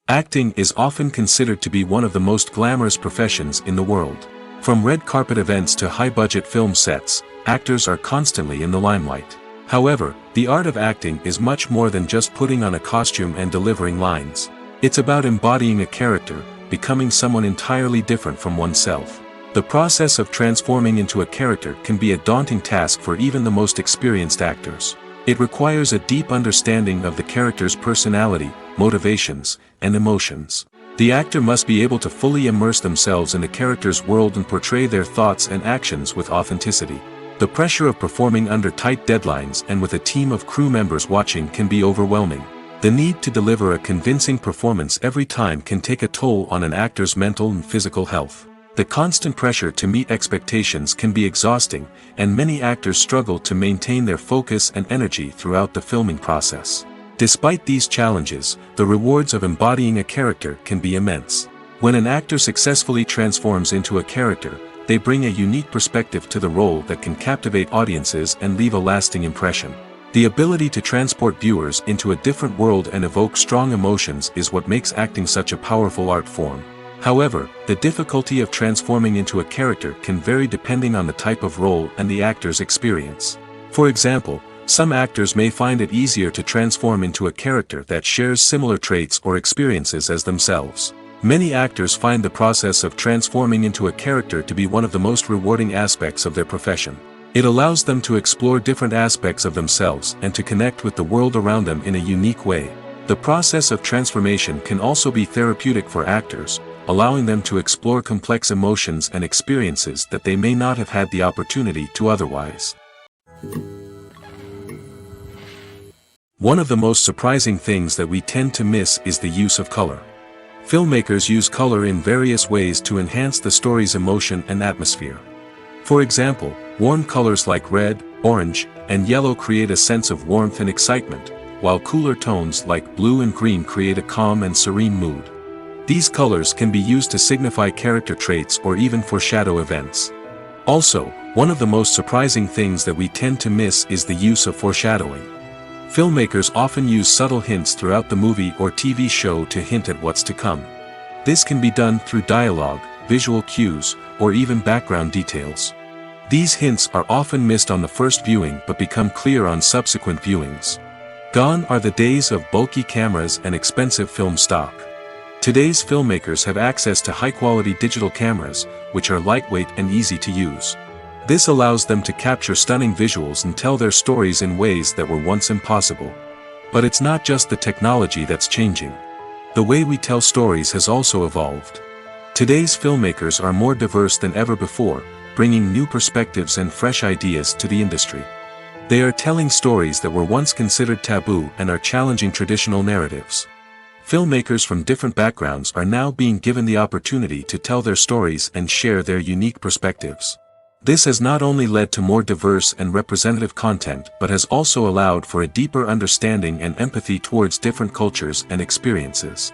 Acting is often considered to be one of the most glamorous professions in the world. From red carpet events to high-budget film sets, actors are constantly in the limelight. However, the art of acting is much more than just putting on a costume and delivering lines. It's about embodying a character, becoming someone entirely different from oneself. The process of transforming into a character can be a daunting task for even the most experienced actors. It requires a deep understanding of the character's personality, motivations, and emotions. The actor must be able to fully immerse themselves in the character's world and portray their thoughts and actions with authenticity. The pressure of performing under tight deadlines and with a team of crew members watching can be overwhelming. The need to deliver a convincing performance every time can take a toll on an actor's mental and physical health. The constant pressure to meet expectations can be exhausting, and many actors struggle to maintain their focus and energy throughout the filming process. Despite these challenges, the rewards of embodying a character can be immense. When an actor successfully transforms into a character, they bring a unique perspective to the role that can captivate audiences and leave a lasting impression. The ability to transport viewers into a different world and evoke strong emotions is what makes acting such a powerful art form. However, the difficulty of transforming into a character can vary depending on the type of role and the actor's experience. For example, some actors may find it easier to transform into a character that shares similar traits or experiences as themselves. Many actors find the process of transforming into a character to be one of the most rewarding aspects of their profession. It allows them to explore different aspects of themselves and to connect with the world around them in a unique way. The process of transformation can also be therapeutic for actors, allowing them to explore complex emotions and experiences that they may not have had the opportunity to otherwise. One of the most surprising things that we tend to miss is the use of color. Filmmakers use color in various ways to enhance the story's emotion and atmosphere. For example, warm colors like red, orange, and yellow create a sense of warmth and excitement, while cooler tones like blue and green create a calm and serene mood. These colors can be used to signify character traits or even foreshadow events. Also, one of the most surprising things that we tend to miss is the use of foreshadowing. Filmmakers often use subtle hints throughout the movie or TV show to hint at what's to come. This can be done through dialogue, visual cues, or even background details. These hints are often missed on the first viewing but become clear on subsequent viewings. Gone are the days of bulky cameras and expensive film stock. Today's filmmakers have access to high-quality digital cameras, which are lightweight and easy to use. This allows them to capture stunning visuals and tell their stories in ways that were once impossible. But it's not just the technology that's changing. The way we tell stories has also evolved. Today's filmmakers are more diverse than ever before, bringing new perspectives and fresh ideas to the industry. They are telling stories that were once considered taboo and are challenging traditional narratives. Filmmakers from different backgrounds are now being given the opportunity to tell their stories and share their unique perspectives. This has not only led to more diverse and representative content but has also allowed for a deeper understanding and empathy towards different cultures and experiences.